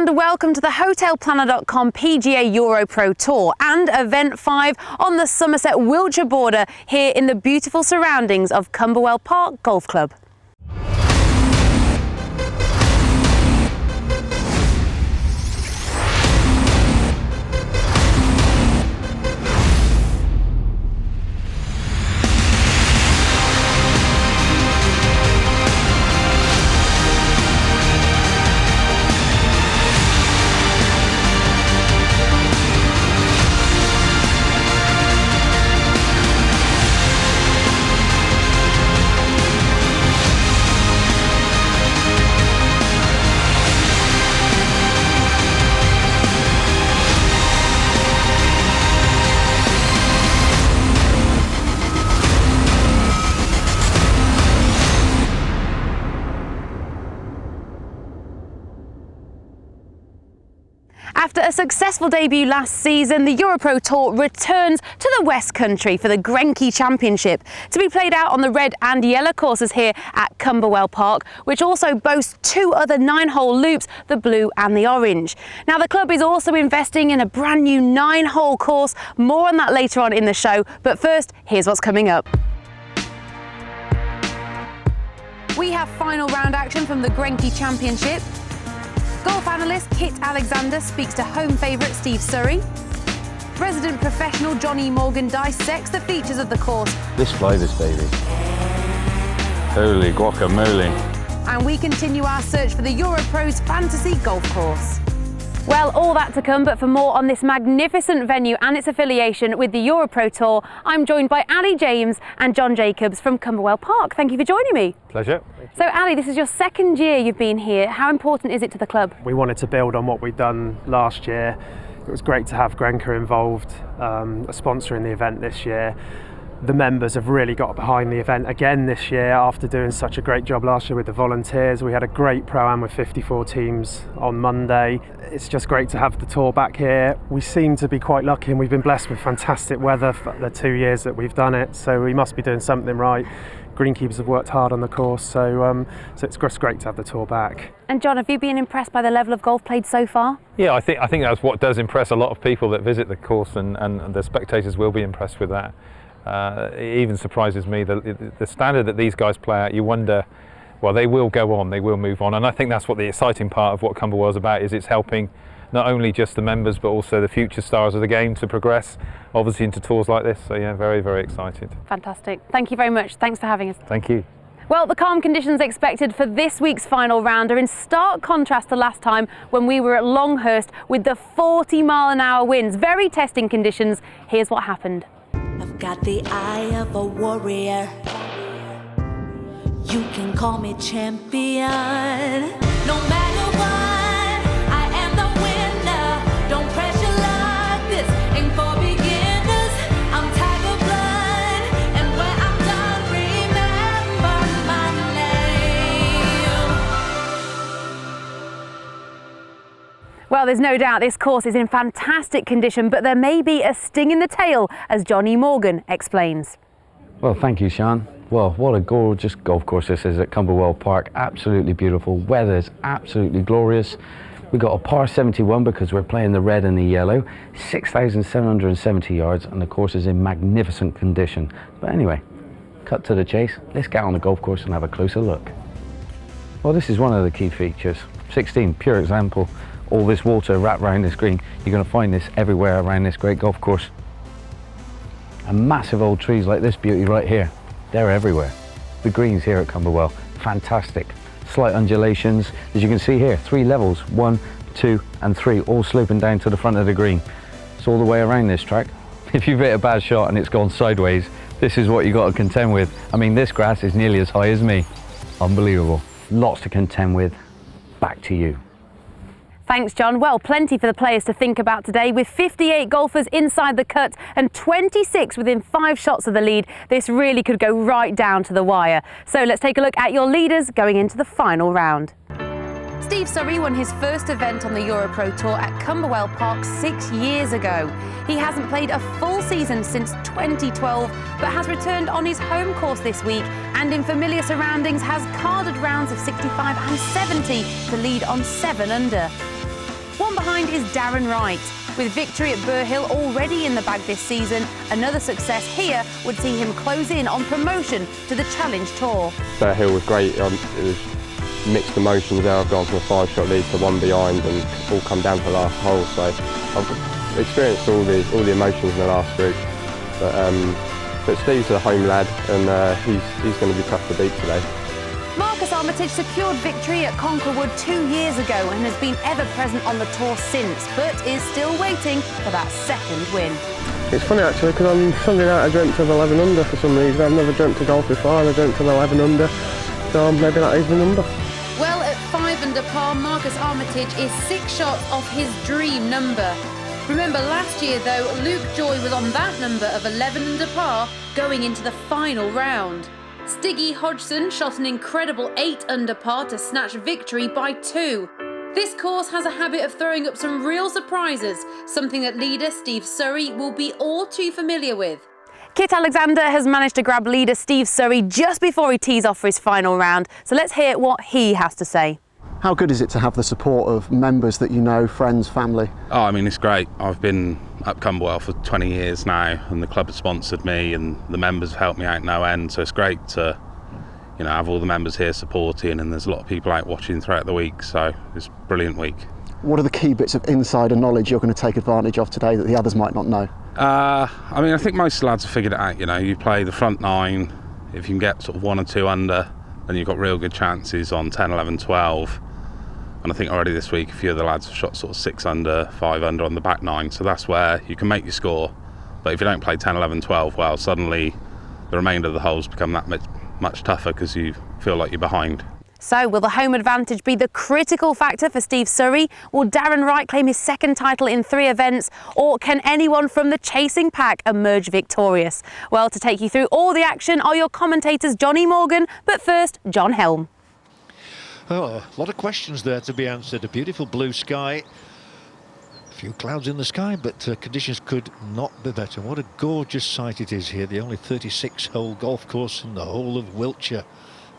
and welcome to the hotelplanner.com PGA EuroPro Tour and Event 5 on the Somerset Wiltshire border here in the beautiful surroundings of Cumberwell Park Golf Club. After a successful debut last season, the EuroPro Tour returns to the West Country for the GRENKE Championship, to be played out on the red and yellow courses here at Cumberwell Park, which also boasts two other 9-hole loops, the blue and the orange. Now, the club is also investing in a brand new 9-hole course. More on that later on in the show, but first, here's what's coming up. We have final round action from the GRENKE Championship. Golf analyst Kit Alexander speaks to home favourite Steve Surrey. Resident professional Johnny Morgan dissects the features of the course. Let's fly this baby. Holy guacamole. And we continue our search for the EuroPro's fantasy golf course. Well, all that to come, but for more on this magnificent venue and its affiliation with the EuroPro Tour, I'm joined by Ali James and John Jacobs from Cumberwell Park. Thank you for joining me. Pleasure. So Ali, this is your second year you've been here. How important is it to the club? We wanted to build on what we'd done last year. It was great to have GRENKE involved, a sponsor in the event this year. The members have really got behind the event again this year after doing such a great job last year with the volunteers. We had a great pro-am with 54 teams on Monday. It's just great to have the tour back here. We seem to be quite lucky and we've been blessed with fantastic weather for the 2 years that we've done it, so we must be doing something right. Greenkeepers have worked hard on the course, so it's just great to have the tour back. And John, have you been impressed by the level of golf played so far? Yeah, I think that's what does impress a lot of people that visit the course, and the spectators will be impressed with that. It even surprises me the standard that these guys play at. You wonder, well, they will go on, they will move on, and I think that's what the exciting part of what Cumberwell's about is. It's helping not only just the members but also the future stars of the game to progress obviously into tours like this. So yeah, very, very excited. Fantastic. Thank you very much. Thanks for having us. Thank you. Well, the calm conditions expected for this week's final round are in stark contrast to last time when we were at Longhurst with the 40-mile-an-hour winds. Very testing conditions. Here's what happened. I've got the eye of a warrior. You can call me champion. No matter what, I am the winner. Don't pressure like this. Ain't for beginners. I'm Tiger Blood. And when I'm done, remember my name. Well, there's no doubt this course is in fantastic condition, but there may be a sting in the tail, as Johnny Morgan explains. Well, thank you, Sian. Well, what a gorgeous golf course this is at Cumberwell Park. Absolutely beautiful. Weather's absolutely glorious. We got a par 71 because we're playing the red and the yellow. 6,770 yards, and the course is in magnificent condition. But anyway, cut to the chase. Let's get on the golf course and have a closer look. Well, this is one of the key features. 16, pure example. All this water wrapped around this green. You're going to find this everywhere around this great golf course. And massive old trees like this beauty right here. They're everywhere. The greens here at Cumberwell, fantastic. Slight undulations, as you can see here, 3 levels, 1, 2 and 3, all sloping down to the front of the green. It's all the way around this track. If you've hit a bad shot and it's gone sideways, this is what you've got to contend with. I mean, this grass is nearly as high as me. Unbelievable. Lots to contend with. Back to you. Thanks, John. Well, plenty for the players to think about today. With 58 golfers inside the cut and 26 within 5 shots of the lead, this really could go right down to the wire. So let's take a look at your leaders going into the final round. Steve Surrey won his first event on the EuroPro Tour at Cumberwell Park 6 years ago. He hasn't played a full season since 2012, but has returned on his home course this week and in familiar surroundings has carded rounds of 65 and 70 to lead on 7 under. One behind is Darren Wright. With victory at Burr Hill already in the bag this season, another success here would see him close in on promotion to the Challenge Tour. Burr Hill was great. It was mixed emotions there. I've gone from a 5-shot lead to 1 behind and all come down to the last hole. So I've experienced all the emotions in the last group. But Steve's a home lad, and he's going to be tough to beat today. Marcus Armitage secured victory at Conquerwood 2 years ago and has been ever present on the tour since, but is still waiting for that second win. It's funny actually, because on Sunday night I dreamt of 11 under for some reason. I've never dreamt of golf before, and I dreamt of 11 under, so maybe that is the number. Well, at 5 under par, Marcus Armitage is 6 shots off his dream number. Remember last year though, Luke Joy was on that number of 11 under par going into the final round. Stiggy Hodgson shot an incredible 8 under par to snatch victory by 2. This course has a habit of throwing up some real surprises, something that leader Steve Surrey will be all too familiar with. Kit Alexander has managed to grab leader Steve Surrey just before he tees off for his final round, so let's hear what he has to say. How good is it to have the support of members that you know, friends, family? Oh, I mean, it's great. I've been up Cumberwell for 20 years now, and the club has sponsored me, and the members have helped me out no end. So it's great to, you know, have all the members here supporting, and there's a lot of people out watching throughout the week. So it's a brilliant week. What are the key bits of insider knowledge you're going to take advantage of today that the others might not know? I mean, I think most lads have figured it out. You know, you play the front 9. If you can get sort of 1 or 2 under, then you've got real good chances on 10, 11, 12. And I think already this week a few of the lads have shot sort of 6 under, 5 under on the back 9, so that's where you can make your score. But if you don't play 10, 11, 12, well, suddenly the remainder of the holes become that much tougher because you feel like you're behind. So will the home advantage be the critical factor for Steve Surrey? Will Darren Wright claim his 2nd title in 3 events? Or can anyone from the chasing pack emerge victorious? Well, to take you through all the action are your commentators Johnny Morgan, but first, John Helm. Oh, a lot of questions there to be answered. A beautiful blue sky, a few clouds in the sky, but conditions could not be better. What a gorgeous sight it is here, the only 36-hole golf course in the whole of Wiltshire,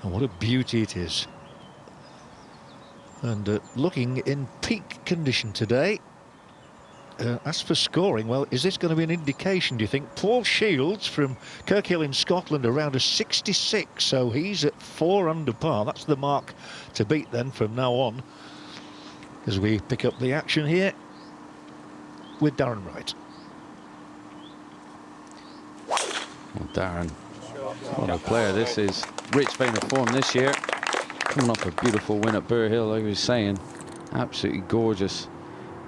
and what a beauty it is. And looking in peak condition today. As for scoring, well, is this going to be an indication, do you think? Paul Shields from Kirkhill in Scotland around a 66, so he's at 4 under par. That's the mark to beat then from now on, as we pick up the action here with Darren Wright. Well, Darren, what a player this is. Rich vein of form this year. Coming off a beautiful win at Burr Hill, like I was saying. Absolutely gorgeous.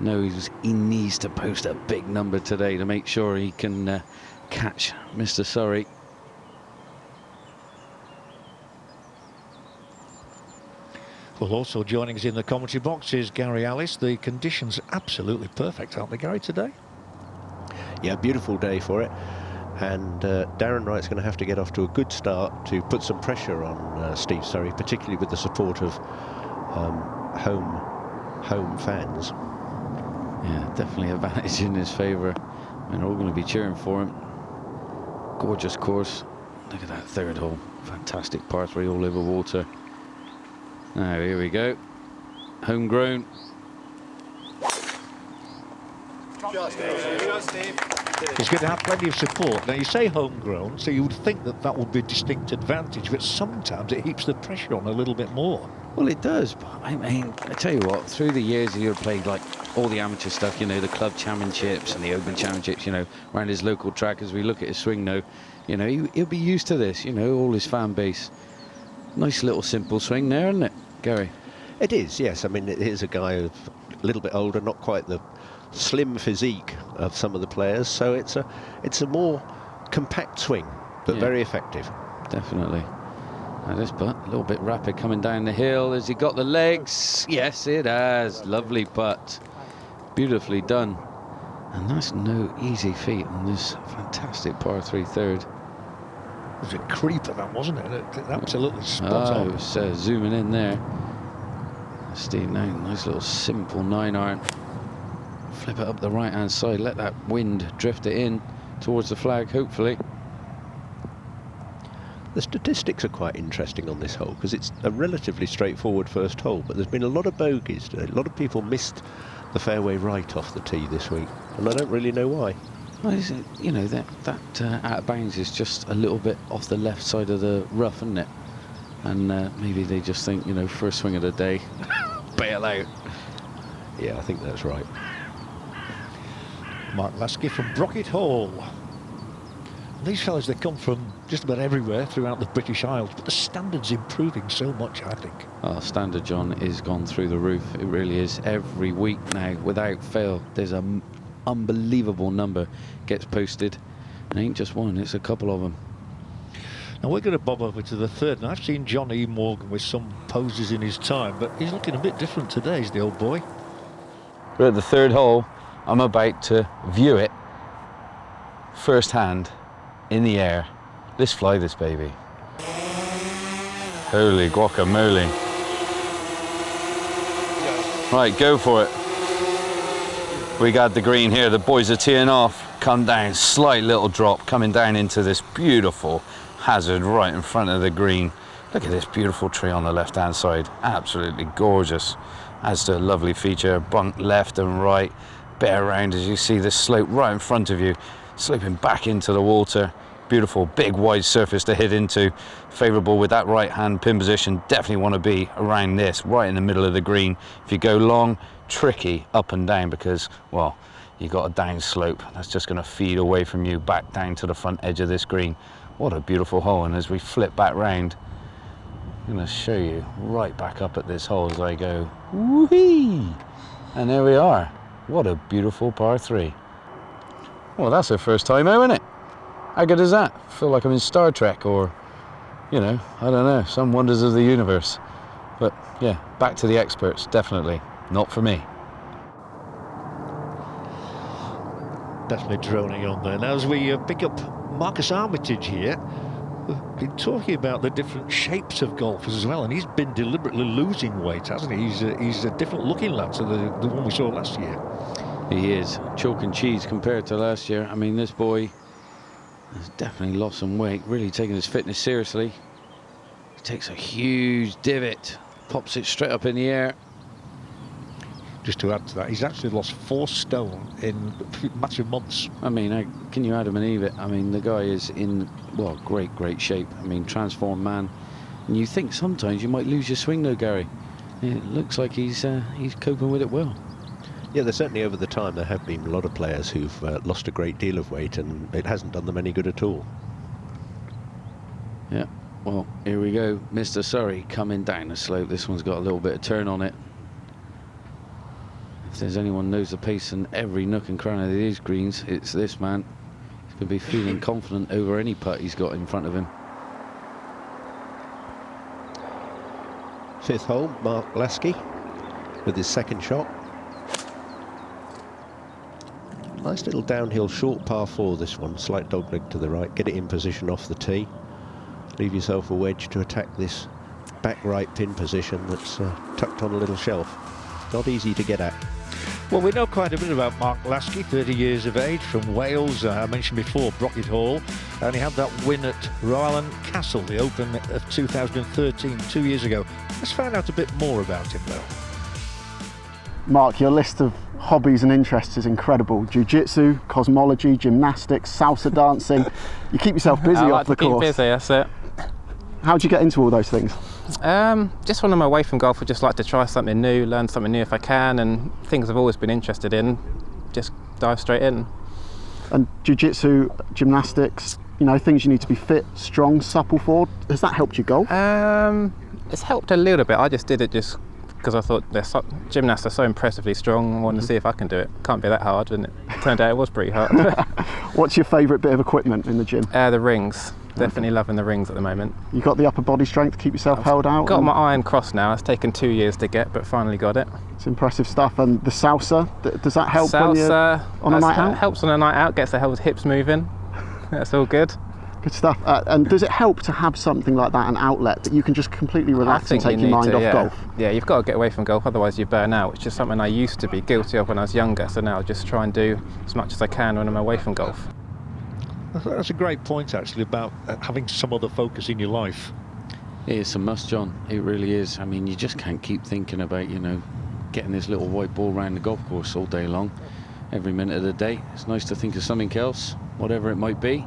No, he needs to post a big number today to make sure he can catch Mr. Surrey. Well, also joining us in the commentary box is Gary Ellis. The conditions absolutely perfect, aren't they, Gary, today? Yeah, beautiful day for it. And Darren Wright's going to have to get off to a good start to put some pressure on Steve Surrey, particularly with the support of home fans. Yeah, definitely a advantage in his favour. And we're all going to be cheering for him. Gorgeous course. Look at that 3rd hole. Fantastic par 3 all over water. Now, here we go. Homegrown. He's going to have plenty of support. Now, you say homegrown, so you would think that that would be a distinct advantage, but sometimes it heaps the pressure on a little bit more. Well, it does, but I mean, I tell you what, through the years you've played like all the amateur stuff, you know, the club championships and the open championships, you know, around his local track. As we look at his swing now, you know, he'll be used to this, you know, all his fan base. Nice little simple swing there, isn't it, Gary? It is, yes. I mean, it is a guy a little bit older, not quite the slim physique of some of the players, so it's a more compact swing, but very effective. Definitely. Now this putt, a little bit rapid coming down the hill. Has he got the legs? Yes, it has. Lovely putt. Beautifully done. And that's no easy feat on this fantastic par 3 3rd. It was a creeper, that, wasn't it? Absolutely spot on. It was zooming in there. Steve now, nice little simple 9-iron. Flip it up the right-hand side. Let that wind drift it in towards the flag, hopefully. The statistics are quite interesting on this hole because it's a relatively straightforward first hole, but there's been a lot of bogeys. A lot of people missed the fairway right off the tee this week, and I don't really know why. Well, you know, that out of bounds is just a little bit off the left side of the rough, isn't it? And maybe they just think, you know, first swing of the day, bail out. Yeah, I think that's right. Mark Lasky from Brocket Hall. These fellas, they come from just about everywhere throughout the British Isles, but the standard's improving so much, I think. Oh, standard, John, is gone through the roof. It really is. Every week now, without fail, there's an unbelievable number gets posted. It ain't just one, it's a couple of them. Now we're going to bob over to the third, and I've seen John E. Morgan with some poses in his time, but he's looking a bit different today, is the old boy. We're at the third hole. I'm about to view it firsthand in the air. Let's fly this baby. Holy guacamole. Right, go for it. We got the green here. The boys are teeing off. Come down, slight little drop coming down into this beautiful hazard right in front of the green. Look at this beautiful tree on the left hand side. Absolutely gorgeous. Adds to a lovely feature. Bunt left and right. Bear around as you see this slope right in front of you, sloping back into the water. Beautiful big wide surface to hit into. Favourable with that right hand pin position. Definitely want to be around this, right in the middle of the green. If you go long, tricky up and down because, well, you got a down slope that's just going to feed away from you back down to the front edge of this green. What a beautiful hole. And as we flip back round, I'm going to show you right back up at this hole as I go woo-hee, and there we are. What a beautiful par 3. Well, that's our first time out, isn't it? How good is that? I feel like I'm in Star Trek or, you know, I don't know, some wonders of the universe. But yeah, back to the experts, definitely. Not for me. Definitely droning on there. Now as we pick up Marcus Armitage here, we've been talking about the different shapes of golfers as well, and he's been deliberately losing weight, hasn't he? He's a different looking lad to the one we saw last year. He is. Chalk and cheese compared to last year. I mean, this boy has definitely lost some weight, really taking his fitness seriously. He takes a huge divot, pops it straight up in the air. Just to add to that, he's actually lost 4 stone in a matter of months. I mean, can you Adam and Eve it? I mean, the guy is in, well, great shape. I mean, transformed man. And you think sometimes you might lose your swing though, Gary. It looks like he's coping with it well. Yeah, there's certainly over the time there have been a lot of players who've lost a great deal of weight, and it hasn't done them any good at all. Yeah, well, here we go. Mr. Surrey coming down the slope. This one's got a little bit of turn on it. If there's anyone knows the pace in every nook and cranny of these greens, it's this man. He's going to be feeling confident over any putt he's got in front of him. 5th hole, Mark Lasky with his second shot. Nice little downhill short par 4 this one, slight dogleg to the right, get it in position off the tee. Leave yourself a wedge to attack this back right pin position that's tucked on a little shelf. Not easy to get at. Well, we know quite a bit about Mark Lasky, 30 years of age, from Wales. I mentioned before Brocket Hall, and he had that win at Rowland Castle, the Open of 2013, 2 years ago. Let's find out a bit more about him, though. Mark, your list of hobbies and interests is incredible. Jiu-jitsu, cosmology, gymnastics, salsa dancing. You keep yourself busy off the course. Keep busy, that's it. How do you get into all those things? Just when I'm away from golf, I just like to try something new, learn something new if I can, and things I've always been interested in, just dive straight in. And jiu-jitsu, gymnastics, you know, things you need to be fit, strong, supple for. Has that helped you golf? It's helped a little bit. I just did it just because I thought gymnasts are so impressively strong. I wanted to see if I can do it. Can't be that hard, and it turned out it was pretty hard. What's your favourite bit of equipment in the gym? The rings. Definitely loving the rings at the moment. You got the upper body strength to keep yourself held out? Got my iron cross now. It's taken 2 years to get, but finally got it. It's impressive stuff. And the salsa, does that help when you're on a night out? Helps on a night out, gets the hips moving. That's all good. Good stuff. And does it help to have something like that, an outlet that you can just completely relax and take your mind off golf? Yeah, you've got to get away from golf, otherwise you burn out, which is something I used to be guilty of when I was younger. So now I just try and do as much as I can when I'm away from golf. That's a great point, actually, about having some other focus in your life. It is a must, John. It really is. I mean, you just can't keep thinking about, you know, getting this little white ball around the golf course all day long, every minute of the day. It's nice to think of something else, whatever it might be.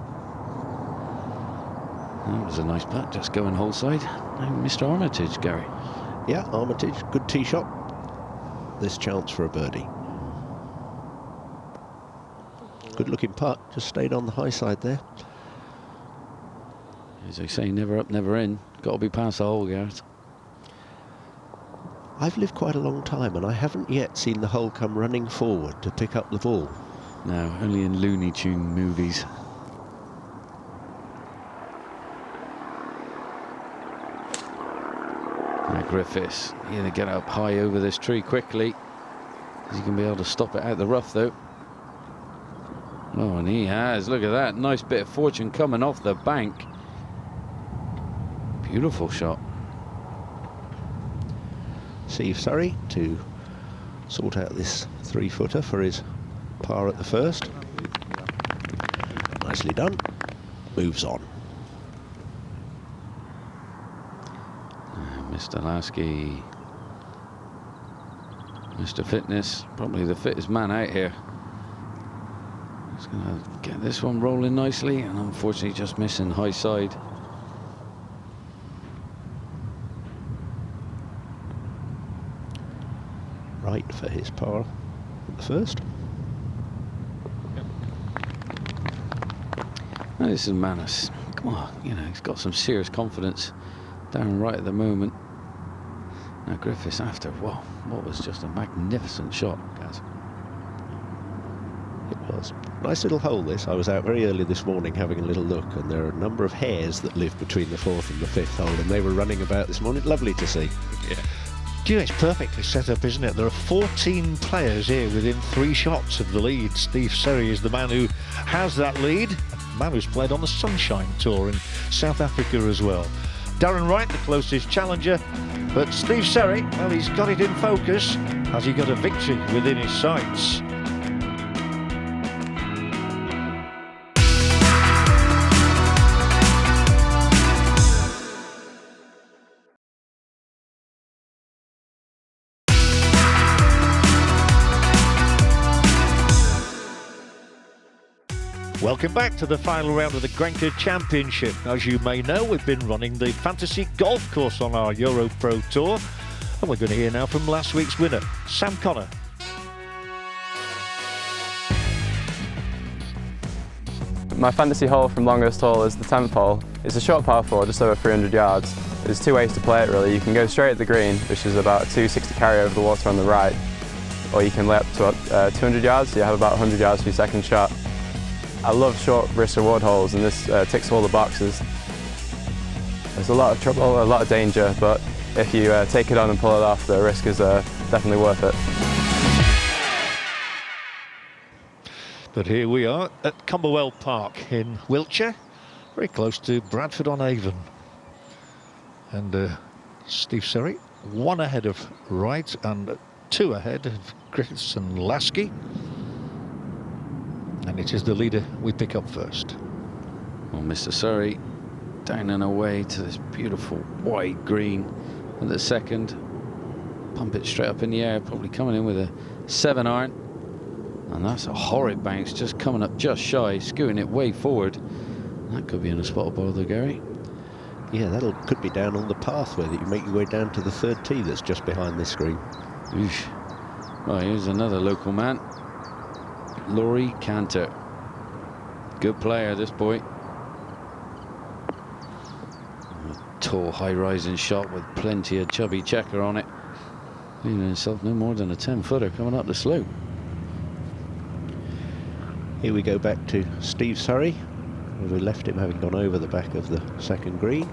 That was a nice putt, just going hole side. And Mr. Armitage, Gary. Yeah, Armitage, good tee shot. This chance for a birdie. Good looking putt, just stayed on the high side there. As they say, never up, never in. Got to be past the hole, Gareth. I've lived quite a long time and I haven't yet seen the hole come running forward to pick up the ball. No, only in Looney Tune movies. Now Griffiths, you're going to get up high over this tree quickly. Is he going to be able to stop it out the rough, though? Oh, and he has. Look at that. Nice bit of fortune coming off the bank. Beautiful shot. Steve Surrey to sort out this 3-footer for his par at the first. Nicely done. Moves on. Mr. Lasky. Mr. Fitness, probably the fittest man out here. He's going to get this one rolling nicely, and unfortunately just missing high side. Right for his par at the first. Now this is Manus. Come on, you know, he's got some serious confidence down right at the moment. Now Griffiths after, wow, what was just a magnificent shot, Gaz. It was. Nice little hole this. I was out very early this morning having a little look, and there are a number of hares that live between the 4th and the 5th hole, and they were running about this morning. Lovely to see. Yeah. Gee, it's perfectly set up, isn't it? There are 14 players here within 3 shots of the lead. Steve Surrey is the man who has that lead. A man who's played on the Sunshine Tour in South Africa as well. Darren Wright, the closest challenger, but Steve Surrey, well, he's got it in focus. Has he got a victory within his sights? Welcome back to the final round of the GRENKE Championship. As you may know, we've been running the fantasy golf course on our EuroPro Tour, and we're going to hear now from last week's winner, Sam Connor. My fantasy hole from longest hole is the 10th hole. It's a short par 4, just over 300 yards. There's 2 ways to play it really. You can go straight at the green, which is about a 260 carry over the water on the right, or you can lay up to 200 yards, so you have about 100 yards for your second shot. I love short risk reward holes, and this ticks all the boxes. There's a lot of trouble, a lot of danger, but if you take it on and pull it off, the risk is definitely worth it. But here we are at Cumberwell Park in Wiltshire, very close to Bradford-on-Avon. And Steve Surrey, 1 ahead of Wright and 2 ahead of Griffiths and Lasky. And it is the leader we pick up first. Well, Mr. Surrey down and away to this beautiful white green at the second. Pump it straight up in the air, probably coming in with a 7-iron. And that's a horrid bounce, just coming up just shy, skewing it way forward. That could be in a spot of bother, Gary. Yeah, that could be down on the pathway that you make your way down to the 3rd tee that's just behind this green. Oof. Well, here's another local man. Laurie Cantor. Good player, this boy. A tall, high-rising shot with plenty of chubby checker on it. Leaving himself no more than a 10-footer coming up the slope. Here we go back to Steve Surrey. We left him having gone over the back of the 2nd green.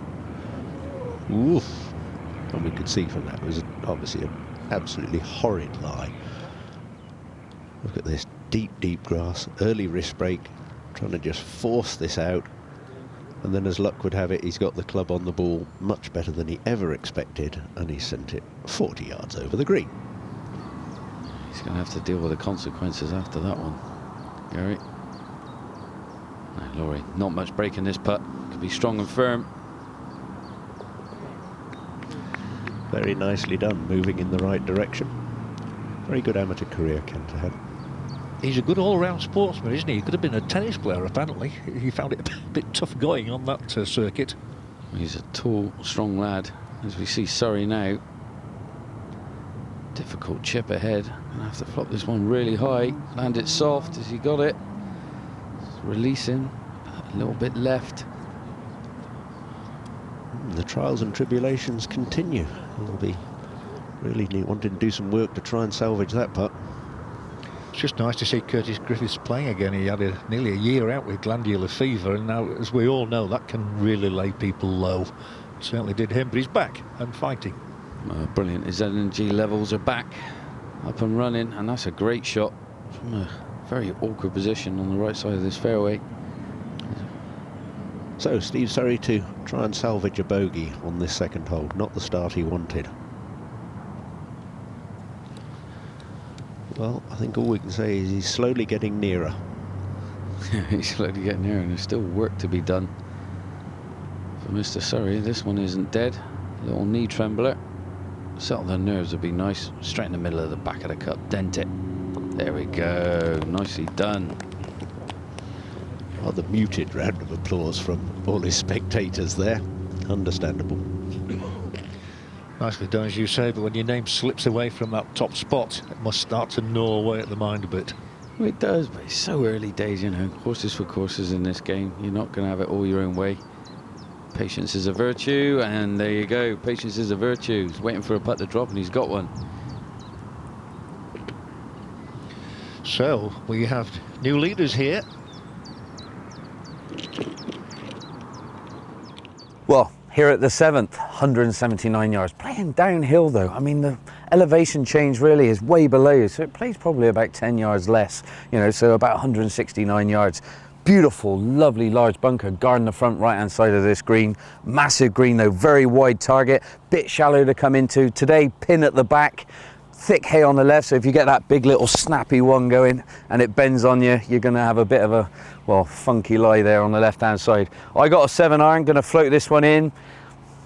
Oof. And we could see from that it was obviously an absolutely horrid lie. Look at this. Deep, deep grass, early wrist break, trying to just force this out. And then as luck would have it, he's got the club on the ball much better than he ever expected, and he sent it 40 yards over the green. He's going to have to deal with the consequences after that one, Gary. Now Laurie, not much break in this putt. Could be strong and firm. Very nicely done, moving in the right direction. Very good amateur career Kent had. He's a good all-round sportsman, isn't he? He could have been a tennis player, apparently. He found it a bit tough going on that circuit. He's a tall, strong lad. As we see Surrey now. Difficult chip ahead. Gonna have to flop this one really high. Land it soft as he got it. Releasing. A little bit left. The trials and tribulations continue. He'll be really wanting to do some work to try and salvage that putt. It's just nice to see Curtis Griffiths playing again. He had nearly a year out with glandular fever, and now, as we all know, that can really lay people low. Certainly did him, but he's back and fighting. Brilliant. His energy levels are back, up and running, and that's a great shot from a very awkward position on the right side of this fairway. So Steve Surrey to try and salvage a bogey on this second hole, not the start he wanted. Well, I think all we can say is he's slowly getting nearer. He's slowly getting nearer, and there's still work to be done for Mr. Surrey. This one isn't dead. Little knee trembler. Settle the nerves would be nice. Straight in the middle of the back of the cup. Dent it. There we go. Nicely done. Rather muted round of applause from all his spectators there. Understandable. Nicely done, as you say, but when your name slips away from that top spot, it must start to gnaw away at the mind a bit. Well, it does, but it's so early days, you know. Horses for courses in this game. You're not going to have it all your own way. Patience is a virtue, and there you go. Patience is a virtue. He's waiting for a putt to drop, and he's got one. So, we have new leaders here. Well, here at the 7th, 179 yards. Playing downhill, though. I mean, the elevation change really is way below, so it plays probably about 10 yards less, you know, so about 169 yards. Beautiful, lovely large bunker guarding the front right-hand side of this green. Massive green, though, very wide target, bit shallow to come into. Today, pin at the back. Thick hay on the left, so if you get that big little snappy one going and it bends on you, you're going to have a bit of a, well, funky lie there on the left-hand side. I got a 7-iron, going to float this one in.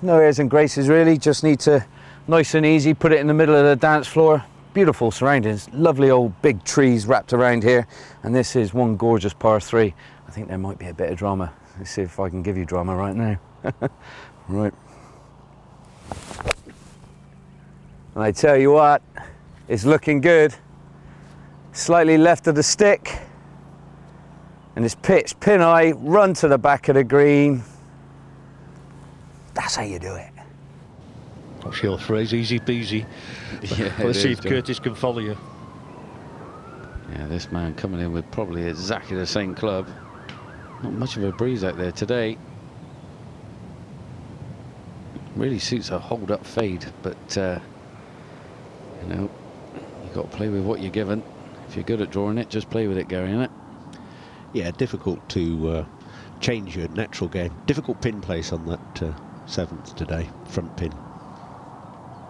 No airs and graces really, just need to, nice and easy, put it in the middle of the dance floor. Beautiful surroundings, lovely old big trees wrapped around here, and this is one gorgeous par 3. I think there might be a bit of drama. Let's see if I can give you drama right now. Right. And I tell you what, it's looking good. Slightly left of the stick. And it's pitched pin high, run to the back of the green. That's how you do it. What's your phrase? Easy peasy. Yeah, let's see if Curtis can follow you. Yeah, this man coming in with probably exactly the same club. Not much of a breeze out there today. Really suits a hold-up fade, but you know, you've got to play with what you're given. If you're good at drawing it, just play with it, Gary, innit? Yeah, difficult to change your natural game. Difficult pin place on that 7th today, front pin.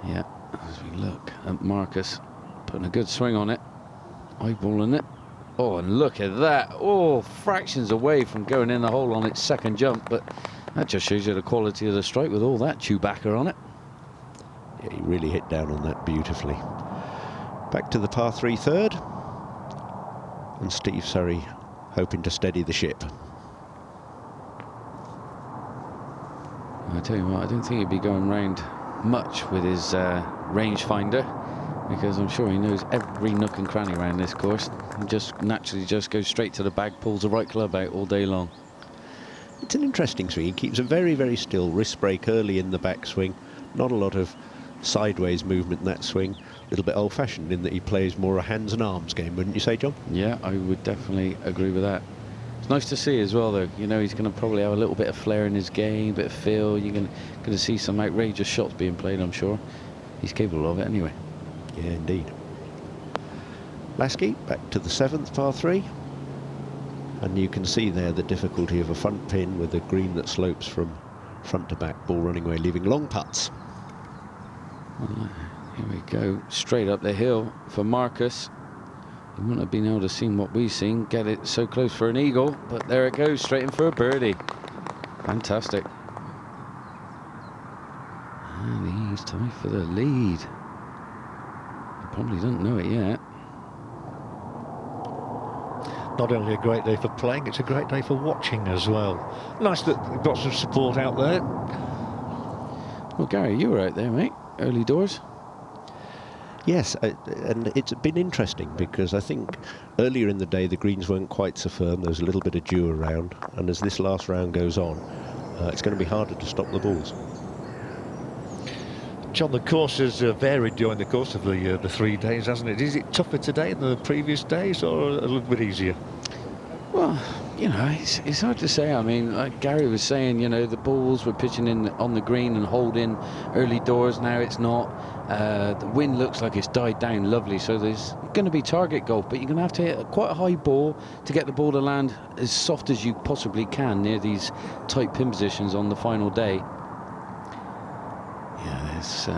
Yeah, as we look at Marcus putting a good swing on it, eyeballing it. Oh, and look at that. Oh, fractions away from going in the hole on its second jump, but that just shows you the quality of the strike with all that Chewbacca on it. Yeah, he really hit down on that beautifully. Back to the par 3 third. And Steve Surrey hoping to steady the ship. I tell you what, I don't think he'd be going round much with his rangefinder, because I'm sure he knows every nook and cranny around this course. He just naturally just goes straight to the bag, pulls the right club out all day long. It's an interesting swing. He keeps it very, very still. Wrist break early in the backswing. Not a lot of sideways movement in that swing. A little bit old-fashioned in that he plays more a hands and arms game, wouldn't you say, John? Yeah, I would definitely agree with that. It's nice to see as well, though. You know, he's going to probably have a little bit of flair in his game, bit of feel. You're going to see some outrageous shots being played, I'm sure. He's capable of it anyway. Yeah, indeed. Lasky back to the 7th, par 3. And you can see there the difficulty of a front pin with a green that slopes from front to back, ball running away, leaving long putts. Well, here we go, straight up the hill for Marcus. He wouldn't have been able to see what we've seen, get it so close for an eagle, but there it goes, straight in for a birdie. Fantastic. And he's tied for the lead. He probably doesn't know it yet. Not only a great day for playing, it's a great day for watching as well. Nice that we've got some support out there. Well, Gary, you were out there, mate, early doors. Yes, and it's been interesting because I think earlier in the day the greens weren't quite so firm. There was a little bit of dew around, and as this last round goes on, it's going to be harder to stop the balls. John, the course has varied during the course of the 3 days, hasn't it? Is it tougher today than the previous days, or a little bit easier? Well, you know, it's hard to say. I mean, like Gary was saying, you know, the balls were pitching in on the green and holding early doors. Now it's not. The wind looks like it's died down lovely, so there's going to be target golf, but you're going to have to hit quite a high ball to get the ball to land as soft as you possibly can near these tight pin positions on the final day. Yeah, there's,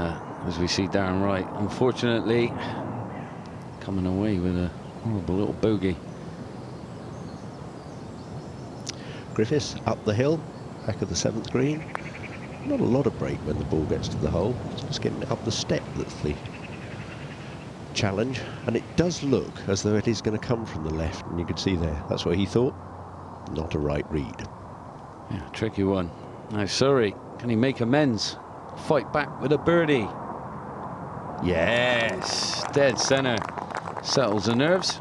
as we see Darren Wright, unfortunately, coming away with a horrible little bogey. Griffiths up the hill, back of the 7th green. Not a lot of break when the ball gets to the hole. It's just getting it up the step that's the challenge. And it does look as though it is going to come from the left, and you can see there. That's what he thought. Not a right read. Yeah, tricky one. Now, Surrey, can he make amends? Fight back with a birdie. Yes, dead centre. Settles the nerves.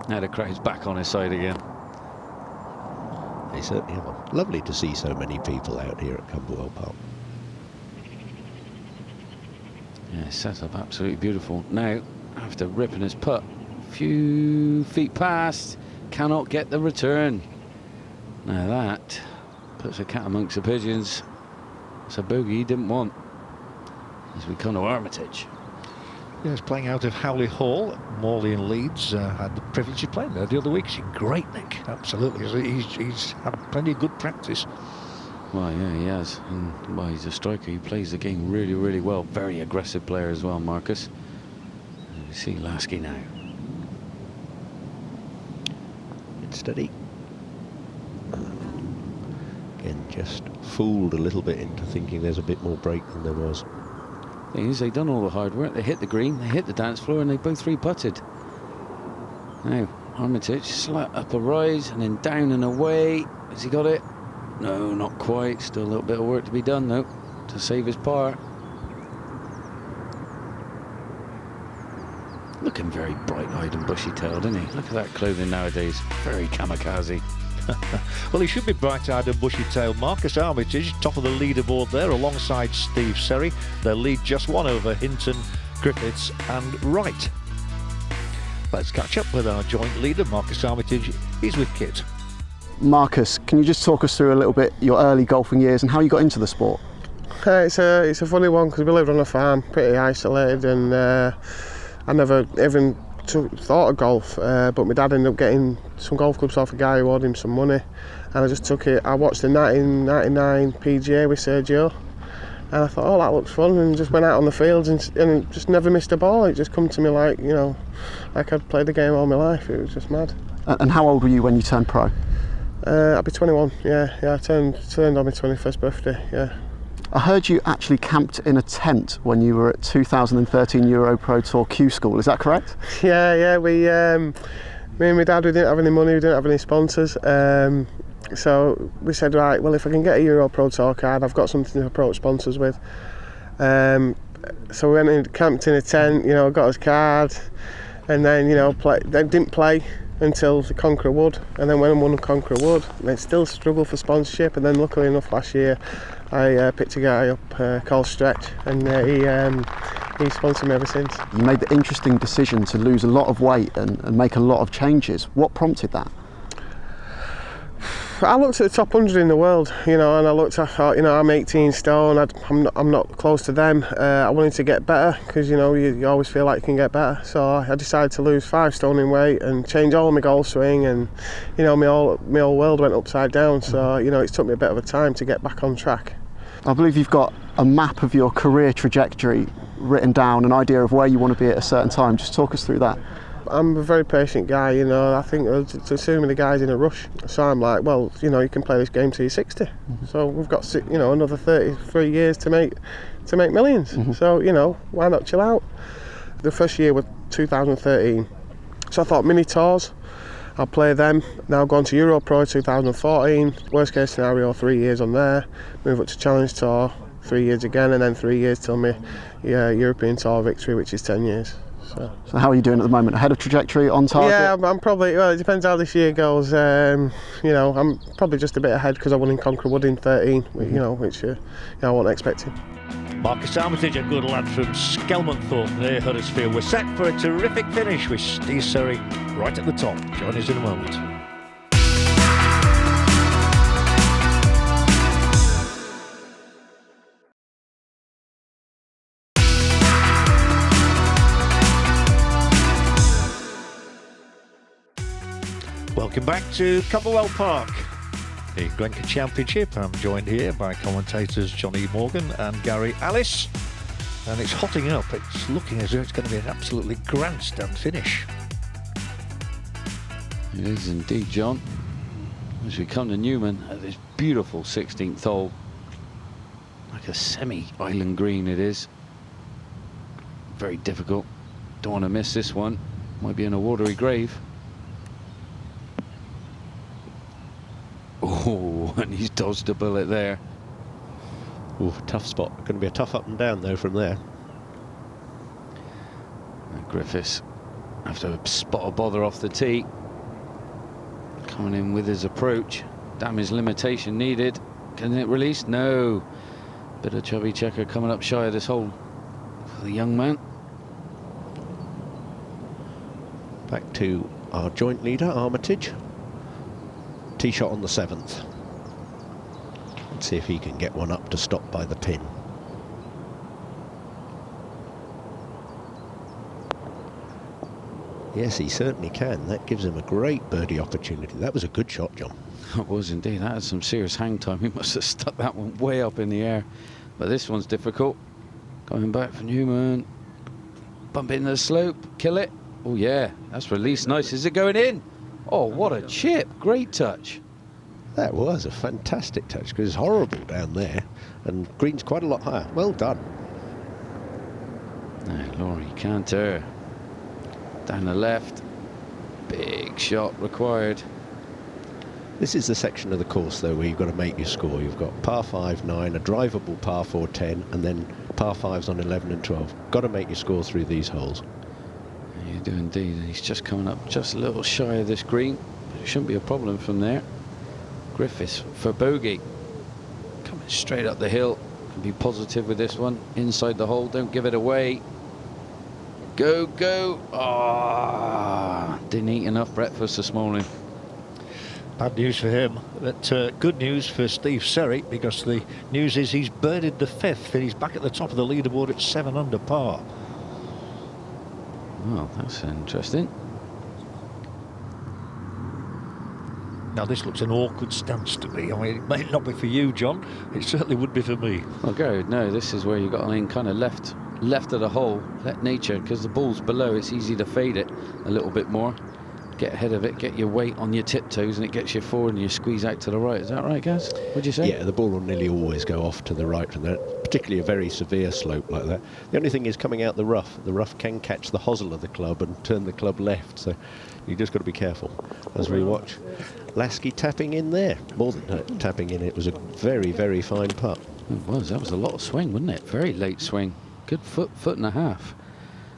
Now the crowd's back on his side again. They certainly are. Lovely to see so many people out here at Cumberwell Park. Yeah, set up absolutely beautiful. Now, after ripping his putt, a few feet past, cannot get the return. Now that puts a cat amongst the pigeons. It's a bogey he didn't want as we come to Armitage. Yes, playing out of Howley Hall, Morley in Leeds. Had the privilege of playing there the other week. He's in great nick, absolutely. He's had plenty of good practice. Well, yeah, he has. And well, he's a striker. He plays the game really, really well. Very aggressive player as well, Marcus. And we see Lasky now. It's steady. Again, just fooled a little bit into thinking there's a bit more break than there was. Thing is, they've done all the hard work. They hit the green, they hit the dance floor, and they both re-putted. Now, Armitage, slat up a rise, and then down and away. Has he got it? No, not quite. Still a little bit of work to be done, though, to save his par. Looking very bright-eyed and bushy-tailed, isn't he? Look at that clothing nowadays. Very kamikaze. Well, he should be bright-eyed and bushy-tailed. Marcus Armitage, top of the leaderboard there, alongside Steve Serry. Their lead just one over Hinton, Griffiths and Wright. Let's catch up with our joint leader, Marcus Armitage. He's with Kit. Marcus, can you just talk us through a little bit your early golfing years and how you got into the sport? It's a funny one because we lived on a farm, pretty isolated, and I never even thought of golf, but my dad ended up getting some golf clubs off a guy who owed him some money, and I just took it. I watched the 1999 PGA with Sergio, and I thought, oh, that looks fun, and just went out on the fields and just never missed a ball. It just come to me like, you know, like I'd played the game all my life. It was just mad. And how old were you when you turned pro? I'd be 21. Yeah, I turned on my 21st birthday. Yeah. I heard you actually camped in a tent when you were at 2013 EuroPro Tour Q School, is that correct? Yeah, me and my dad, we didn't have any money, we didn't have any sponsors, so we said, right, well, if I can get a EuroPro Tour card, I've got something to approach sponsors with. So we went and camped in a tent, you know, got his card, and then, you know, they didn't play until the Conqueror Wood, and then when I won the Conqueror Wood, they still struggled for sponsorship, and then luckily enough last year I picked a guy up called Stretch, and he's sponsored me ever since. You made the interesting decision to lose a lot of weight and make a lot of changes. What prompted that? I looked at the top 100 in the world, you know, and I thought, you know, I'm 18 stone, I'm not close to them. I wanted to get better because, you know, you always feel like you can get better. So I decided to lose 5 stone in weight and change all of my golf swing, and, you know, my whole world went upside down. So, you know, it took me a bit of a time to get back on track. I believe you've got a map of your career trajectory written down, an idea of where you want to be at a certain time. Just talk us through that. I'm a very patient guy, you know. I think assuming the guy's in a rush, so I'm like, well, you know, you can play this game till you're 60. So we've got, you know, another 33 years to make millions. So, you know, why not chill out? The first year was 2013, so I thought mini tours, I'll play them. Now I've gone to EuroPro 2014. Worst case scenario, 3 years on there. Move up to Challenge Tour, 3 years again, and then 3 years till my European Tour victory, which is 10 years. So how are you doing at the moment? Ahead of trajectory, on target? Yeah, I'm probably, well, it depends how this year goes. You know, I'm probably just a bit ahead because I won in Conqueror Wood in 13, you know, which you know, I wasn't expecting. Marcus Armitage, a good lad from Skelmanthorpe near Huddersfield. We're set for a terrific finish with Steve Surrey right at the top. Join us in a moment. Welcome back to Cumberwell Park, the GRENKE Championship. I'm joined here by commentators Johnny Morgan and Gary Ellis. And it's hotting up. It's looking as though it's going to be an absolutely grandstand finish. It is indeed, John. As we come to Newman at this beautiful 16th hole, like a semi-island green it is. Very difficult. Don't want to miss this one. Might be in a watery grave. Oh, and he's dodged a bullet there. Ooh, tough spot. Going to be a tough up and down though from there. And Griffiths, after a spot of bother off the tee, coming in with his approach. Damage limitation needed. Can it release? No. Bit of chubby checker coming up shy of this hole for the young man. Back to our joint leader, Armitage. Tee shot on the 7th. Let's see if he can get one up to stop by the pin. Yes, he certainly can. That gives him a great birdie opportunity. That was a good shot, John. It was indeed. That had some serious hang time. He must have stuck that one way up in the air. But this one's difficult. Going back for Newman. Bump into the slope. Kill it. Oh, yeah. That's released nice. Is it going in? Oh, what a chip. Great touch. That was a fantastic touch because it's horrible down there. And green's quite a lot higher. Well done. Now, Laurie Cantor. Down the left. Big shot required. This is the section of the course, though, where you've got to make your score. You've got par 5, 9, a drivable par 4, 10, and then par 5s on 11 and 12. Got to make your score through these holes. You do indeed. He's just coming up just a little shy of this green. But it shouldn't be a problem from there. Griffiths for bogey. Coming straight up the hill. Can be positive with this one. Inside the hole. Don't give it away. Go, go. Ah, didn't eat enough breakfast this morning. Bad news for him, but good news for Steve Surrey, because the news is he's birdied the 5th and he's back at the top of the leaderboard at 7 under par. Well, that's interesting. Now this looks an awkward stance to me. I mean, it may not be for you, John. It certainly would be for me. Well, Gary, no, this is where you got in kind of left of the hole. Let nature, because the ball's below, it's easy to fade it a little bit more. Get ahead of it, get your weight on your tiptoes, and it gets you forward and you squeeze out to the right. Is that right, Gaz? What'd you say? Yeah, the ball will nearly always go off to the right from that, particularly a very severe slope like that. The only thing is coming out the rough can catch the hosel of the club and turn the club left, so you just got to be careful as we watch Lasky tapping in there. More than tapping in, it was a very, very fine putt. It was. That was a lot of swing, wasn't it? Very late swing. Good foot and a half.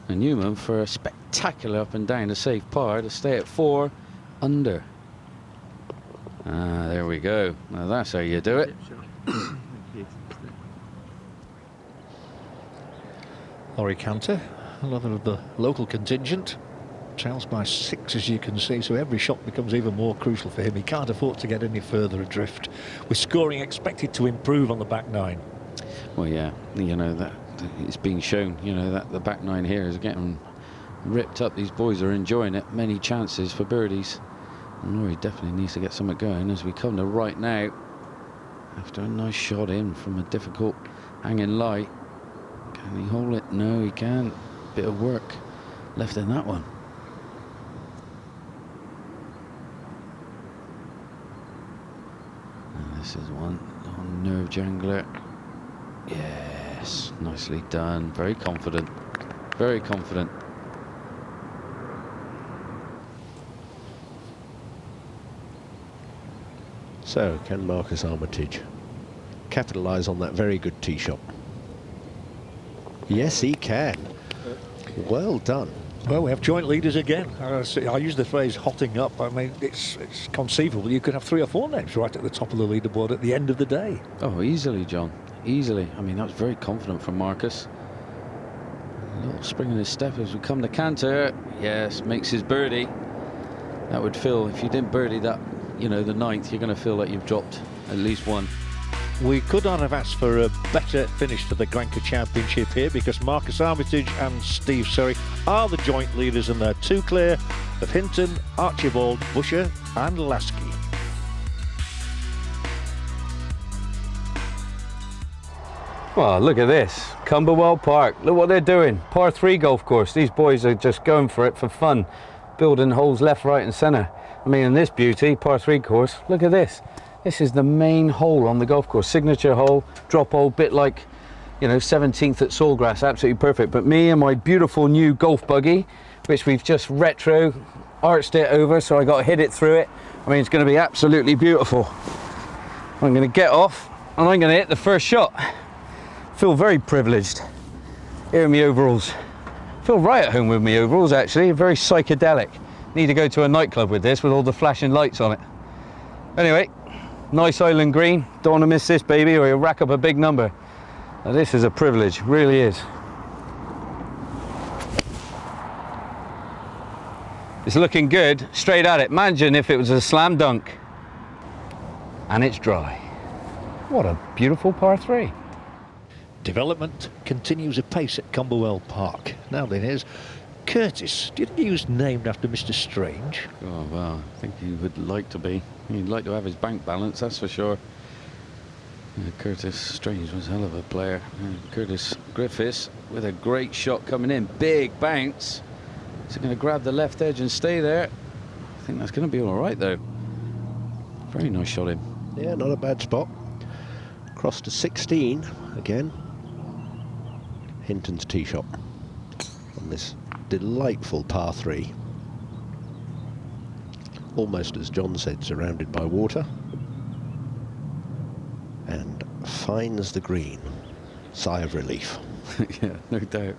And Newman for a spectacular up and down to save par to stay at 4 under. Ah, there we go. Now that's how you do it. Laurie Cantor, another of the local contingent, trails by 6, as you can see, so every shot becomes even more crucial for him. He can't afford to get any further adrift, with scoring expected to improve on the back 9. Well, yeah, you know, that it's being shown, you know, that the back 9 here is getting ripped up. These boys are enjoying it. Many chances for birdies. And Laurie definitely needs to get something going as we come to right now. After a nice shot in from a difficult hanging light. Can he hold it? No, he can't. Bit of work left in that one. This is one on nerve jangler. Yes, nicely done. Very confident. Very confident. So, can Marcus Armitage capitalise on that very good tee shot? Yes, he can. Well done. Well, we have joint leaders again. I use the phrase hotting up. I mean, it's conceivable you could have 3 or 4 names right at the top of the leaderboard at the end of the day. Oh, easily, John. Easily. I mean, that was very confident from Marcus. A little spring in his step as we come to canter. Yes, makes his birdie. That would feel, if you didn't birdie that, you know, the 9th, you're going to feel like you've dropped at least one. We could not have asked for a better finish to the GRENKE Championship here, because Marcus Armitage and Steve Surrey are the joint leaders, and they're 2 clear of Hinton, Archibald, Busher and Lasky. Well, look at this. Cumberwell Park. Look what they're doing. Par 3 golf course. These boys are just going for it for fun. Building holes left, right and centre. I mean, in this beauty, par 3 course, look at this. This is the main hole on the golf course. Signature hole, drop hole, bit like, you know, 17th at Sawgrass. Absolutely perfect. But me and my beautiful new golf buggy, which we've just retro arched it over, so I got to hit it through it. I mean, it's going to be absolutely beautiful. I'm going to get off and I'm going to hit the first shot. Feel very privileged. Here are my overalls. Feel right at home with my overalls, actually. Very psychedelic. Need to go to a nightclub with this, with all the flashing lights on it. Anyway, nice island green. Don't want to miss this, baby, or you'll rack up a big number. Now, this is a privilege, really is. It's looking good, straight at it. Imagine if it was a slam dunk. And it's dry. What a beautiful par 3. Development continues apace at Cumberwell Park. Now then, here's Curtis. Do you think he was named after Mr. Strange? Oh, well, I think he would like to be. He'd like to have his bank balance, that's for sure. Curtis Strange was a hell of a player. Curtis Griffiths with a great shot coming in. Big bounce. Is it going to grab the left edge and stay there? I think that's going to be all right, though. Very nice shot in. Yeah, not a bad spot. Cross to 16 again. Hinton's tee shot on this delightful par 3. Almost, as John said, surrounded by water. And finds the green. Sigh of relief. Yeah, no doubt.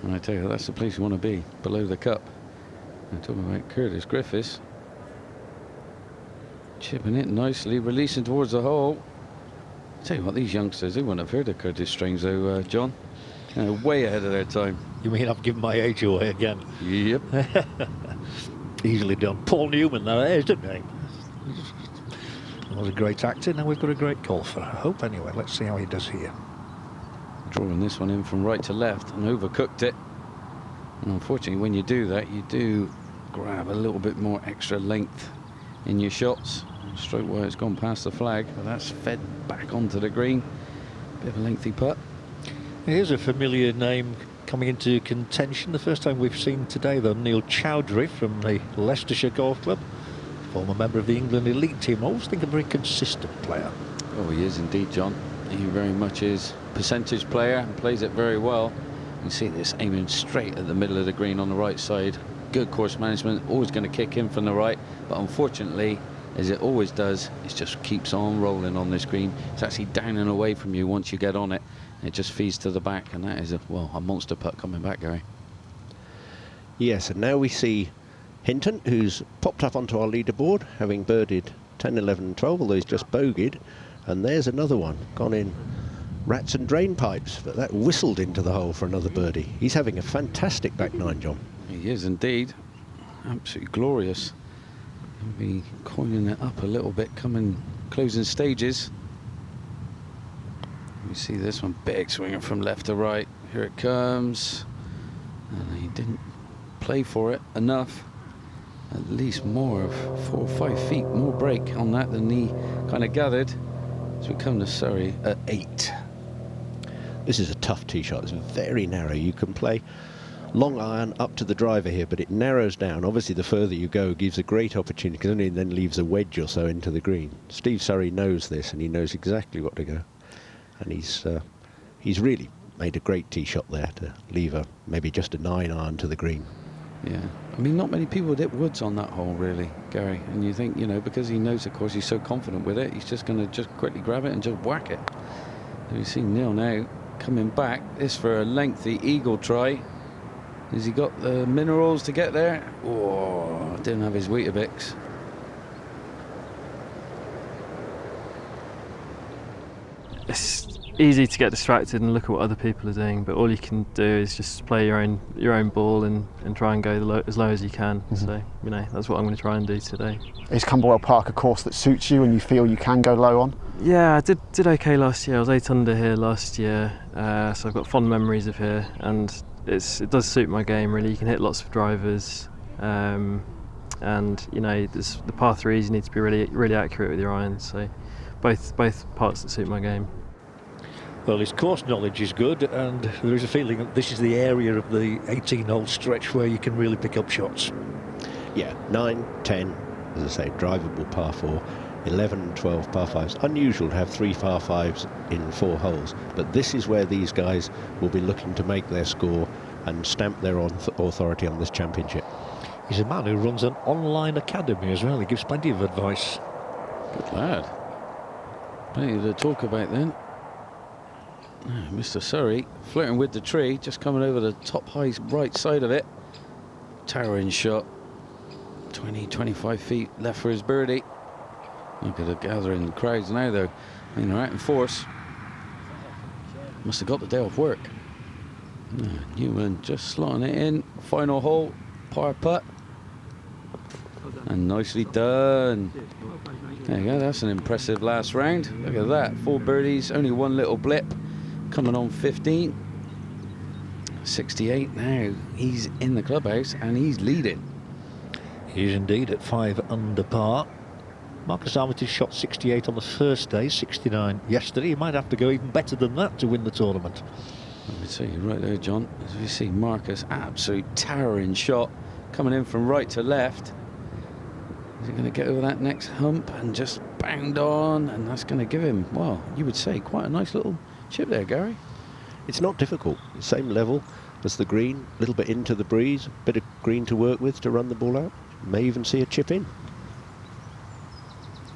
And I tell you, that's the place you want to be, below the cup. I'm talking about Curtis Griffiths. Chipping it nicely, releasing towards the hole. I tell you what, these youngsters, they wouldn't have heard of Curtis Strange, though, John. Way ahead of their time. You mean I've given my age away again? Yep. Easily done. Paul Newman, that is, didn't he? He was a great actor. Now we've got a great golfer. I hope, anyway. Let's see how he does here. Drawing this one in from right to left and overcooked it. And unfortunately, when you do that, you do grab a little bit more extra length in your shots. Stroke wire has gone past the flag, but that's fed back onto the green. Bit of a lengthy putt. Here's a familiar name coming into contention. The first time we've seen today, though, Neil Chowdhury from the Leicestershire Golf Club, former member of the England elite team. I always think a very consistent player. Oh, he is indeed, John. He very much is. Percentage player and plays it very well. You can see this aiming straight at the middle of the green on the right side. Good course management, always going to kick in from the right, but unfortunately, as it always does, it just keeps on rolling on this green. It's actually down and away from you once you get on it. It just feeds to the back, and that is a monster putt coming back, Gary. Yes, and now we see Hinton, who's popped up onto our leaderboard, having birdied 10, 11, 12, although he's just bogeyed. And there's another one, gone in rats and drain pipes, but that whistled into the hole for another birdie. He's having a fantastic back 9, John. He is indeed. Absolutely glorious. He'll be coiling it up a little bit, closing stages. You see this one, big swinger from left to right. Here it comes. And he didn't play for it enough. At least more of 4 or 5 feet more break on that than he kind of gathered. As we come to Surrey at 8. This is a tough tee shot. It's very narrow. You can play long iron up to the driver here, but it narrows down. Obviously, the further you go gives a great opportunity, because only then leaves a wedge or so into the green. Steve Surrey knows this, and he knows exactly what to go. And he's really made a great tee shot there to leave maybe just a 9-iron to the green. Yeah, I mean, not many people hit woods on that hole, really, Gary. And you think, you know, because he knows, of course, he's so confident with it, he's just going to just quickly grab it and just whack it. So you see Neil now coming back. This for a lengthy eagle try. Has he got the minerals to get there? Oh, didn't have his Weetabix. It's easy to get distracted and look at what other people are doing, but all you can do is just play your own ball and try and go as low as you can. So, you know, that's what I'm going to try and do today. Is Cumberwell Park a course that suits you and you feel you can go low on? Yeah, I did okay last year. I was 8 under here last year, so I've got fond memories of here, and it does suit my game really. You can hit lots of drivers, and you know, the par 3s you need to be really accurate with your irons. So both parts that suit my game. Well, his course knowledge is good, and there is a feeling that this is the area of the 18-hole stretch where you can really pick up shots. Yeah, 9, 10, as I say, drivable par 4, 11 and 12 par 5s. Unusual to have 3 par 5s in 4 holes, but this is where these guys will be looking to make their score and stamp their authority on this championship. He's a man who runs an online academy as well. He gives plenty of advice. Good lad. Plenty to talk about then. Mr. Surrey flirting with the tree, just coming over the top high right side of it. Towering shot. 20-25 feet left for his birdie. Look at the gathering crowds now though. I mean, they're out in force. Must have got the day off work. Newman just slotting it in. Final hole, par putt. And nicely done. There you go, that's an impressive last round. Look at that, 4 birdies, only 1 little blip. Coming on 15. 68 now. He's in the clubhouse and he's leading. He's indeed at 5 under par. Marcus Armitage shot 68 on the first day, 69 yesterday. He might have to go even better than that to win the tournament. I would say right there, John, as we see Marcus, absolute towering shot coming in from right to left. Is he going to get over that next hump and just bound on? And that's going to give him, well, you would say, quite a nice little chip there, Gary. It's not difficult. Same level as the green, a little bit into the breeze, bit of green to work with to run the ball out. May even see a chip in.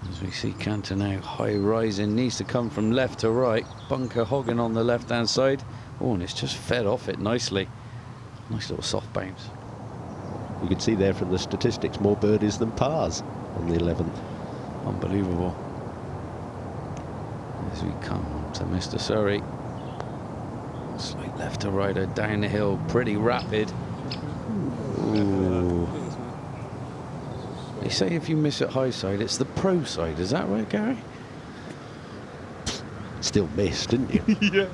As we see Cantor now high rising, needs to come from left to right. Bunker hogging on the left hand side. Oh, and it's just fed off it nicely. Nice little soft bounce. You can see there from the statistics, more birdies than pars on the 11th. Unbelievable. As we come to Mr. Surrey. Slight left to righter down the hill, pretty rapid. Ooh. They say if you miss at high side, it's the pro side. Is that right, Gary? Still missed, didn't you? Yeah.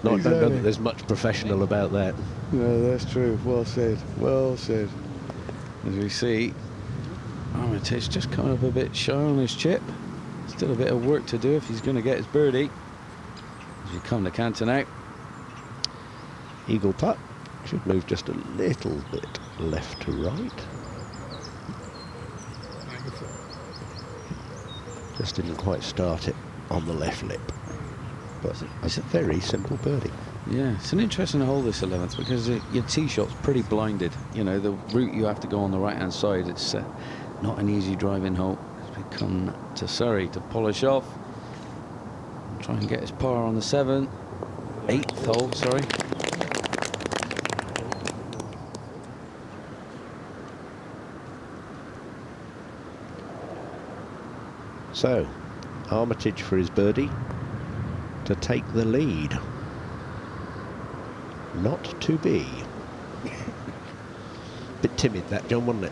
Not exactly. know that there's much professional about that. No, that's true. Well said. Well said. As we see, Armitage just coming up a bit shy on his chip. Still a bit of work to do if he's going to get his birdie. As we come to Cantor now. Eagle putt. Should move just a little bit left to right. Just didn't quite start it on the left lip. But it's a very simple birdie. Yeah, it's an interesting hole, this 11th, because your tee shot's pretty blinded. You know, the route you have to go on the right-hand side, it's not an easy driving hole. As we come to Surrey to polish off. Try and get his par on the 8th hole, sorry. So, Armitage for his birdie to take the lead. Not to be. Bit timid that, John, wasn't it?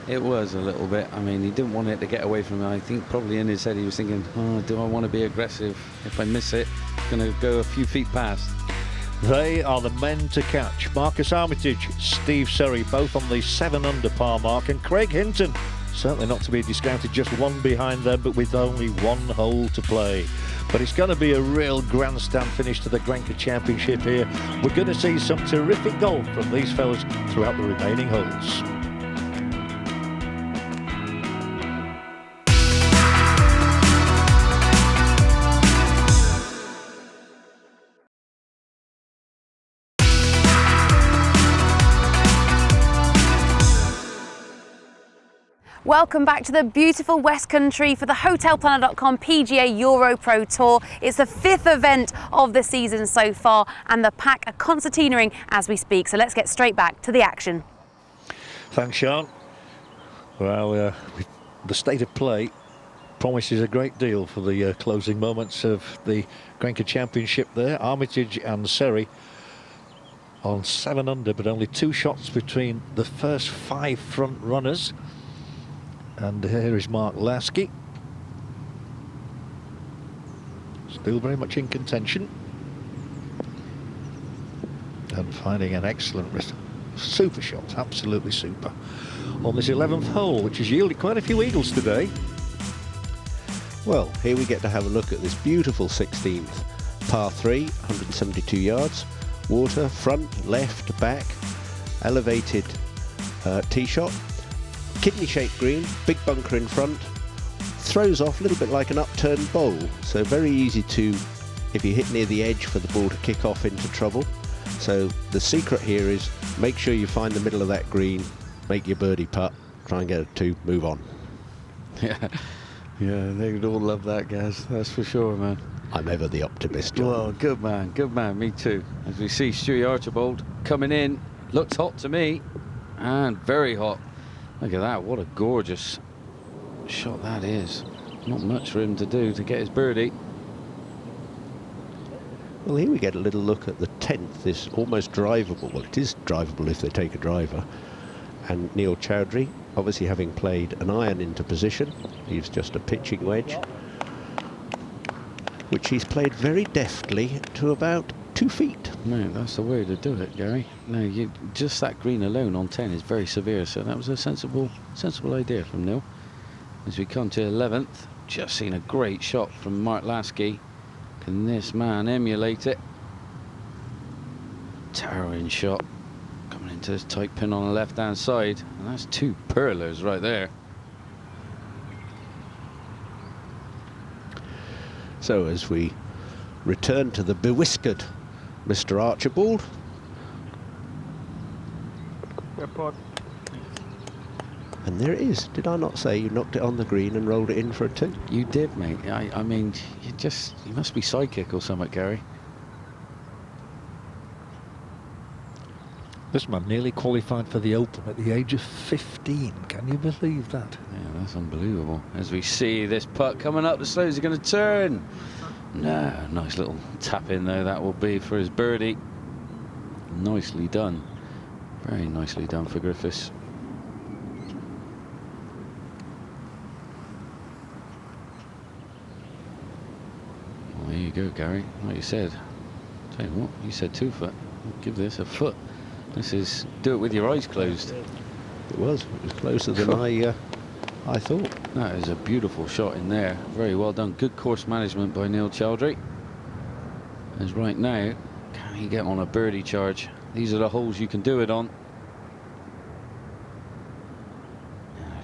It was a little bit. I mean, he didn't want it to get away from him. I think probably in his head he was thinking, oh, do I want to be aggressive? If I miss it, it's going to go a few feet past. They are the men to catch. Marcus Armitage, Steve Surrey, both on the 7 under par mark, and Craig Hinton certainly not to be discounted, just one behind them, but with only one hole to play. But it's going to be a real grandstand finish to the GRENKE Championship here. We're going to see some terrific golf from these fellas throughout the remaining holes. Welcome back to the beautiful West Country for the HotelPlanner.com PGA EuroPro Tour. It's the 5th event of the season so far, and the pack are concertinaing as we speak. So let's get straight back to the action. Thanks, Sean. Well, the state of play promises a great deal for the closing moments of the GRENKE Championship there. Armitage and Seri on 7 under, but only 2 shots between the first 5 front runners. And here is Mark Lasky, still very much in contention and finding an excellent super shot, absolutely super, on this 11th hole, which has yielded quite a few eagles today. Well, here we get to have a look at this beautiful 16th par 3, 172 yards, water, front, left, back, elevated tee shot. Kidney-shaped green, big bunker in front, throws off a little bit like an upturned bowl, so very easy to, if you hit near the edge, for the ball to kick off into trouble. So the secret here is make sure you find the middle of that green, make your birdie putt, try and get a 2, move on. Yeah, they would all love that, Gaz, that's for sure, man. I'm ever the optimist, John. Well, good man, me too. As we see Stewie Archibald coming in, looks hot to me, and very hot. Look at that, what a gorgeous shot that is. Not much for him to do to get his birdie. Well, here we get a little look at the 10th, this almost drivable, well, it is drivable if they take a driver. And Neil Chowdhury, obviously having played an iron into position, leaves just a pitching wedge, which he's played very deftly to about 2 feet. No, that's the way to do it, Gary. No, just that green alone on 10 is very severe, so that was a sensible idea from Neil. As we come to 11th, just seen a great shot from Mark Lasky. Can this man emulate it? Towering shot, coming into this tight pin on the left-hand side, and that's 2 pearlers right there. So as we return to the bewhiskered Mr. Archibald. And there it is. Did I not say you knocked it on the green and rolled it in for a 2? You did, mate. I mean, you must be psychic or something, Gary. This man nearly qualified for the Open at the age of 15. Can you believe that? Yeah, that's unbelievable. As we see this putt coming up the slope, is he going to turn? No, nice little tap in though that will be for his birdie. Nicely done. Very nicely done for Griffiths. Well, there you go, Gary. Like you said. Tell you what, you said 2 foot. Give this a foot. This is do it with your eyes closed. It was closer than I thought. That is a beautiful shot in there. Very well done. Good course management by Neil Chowdhury. As right now, can he get on a birdie charge? These are the holes you can do it on.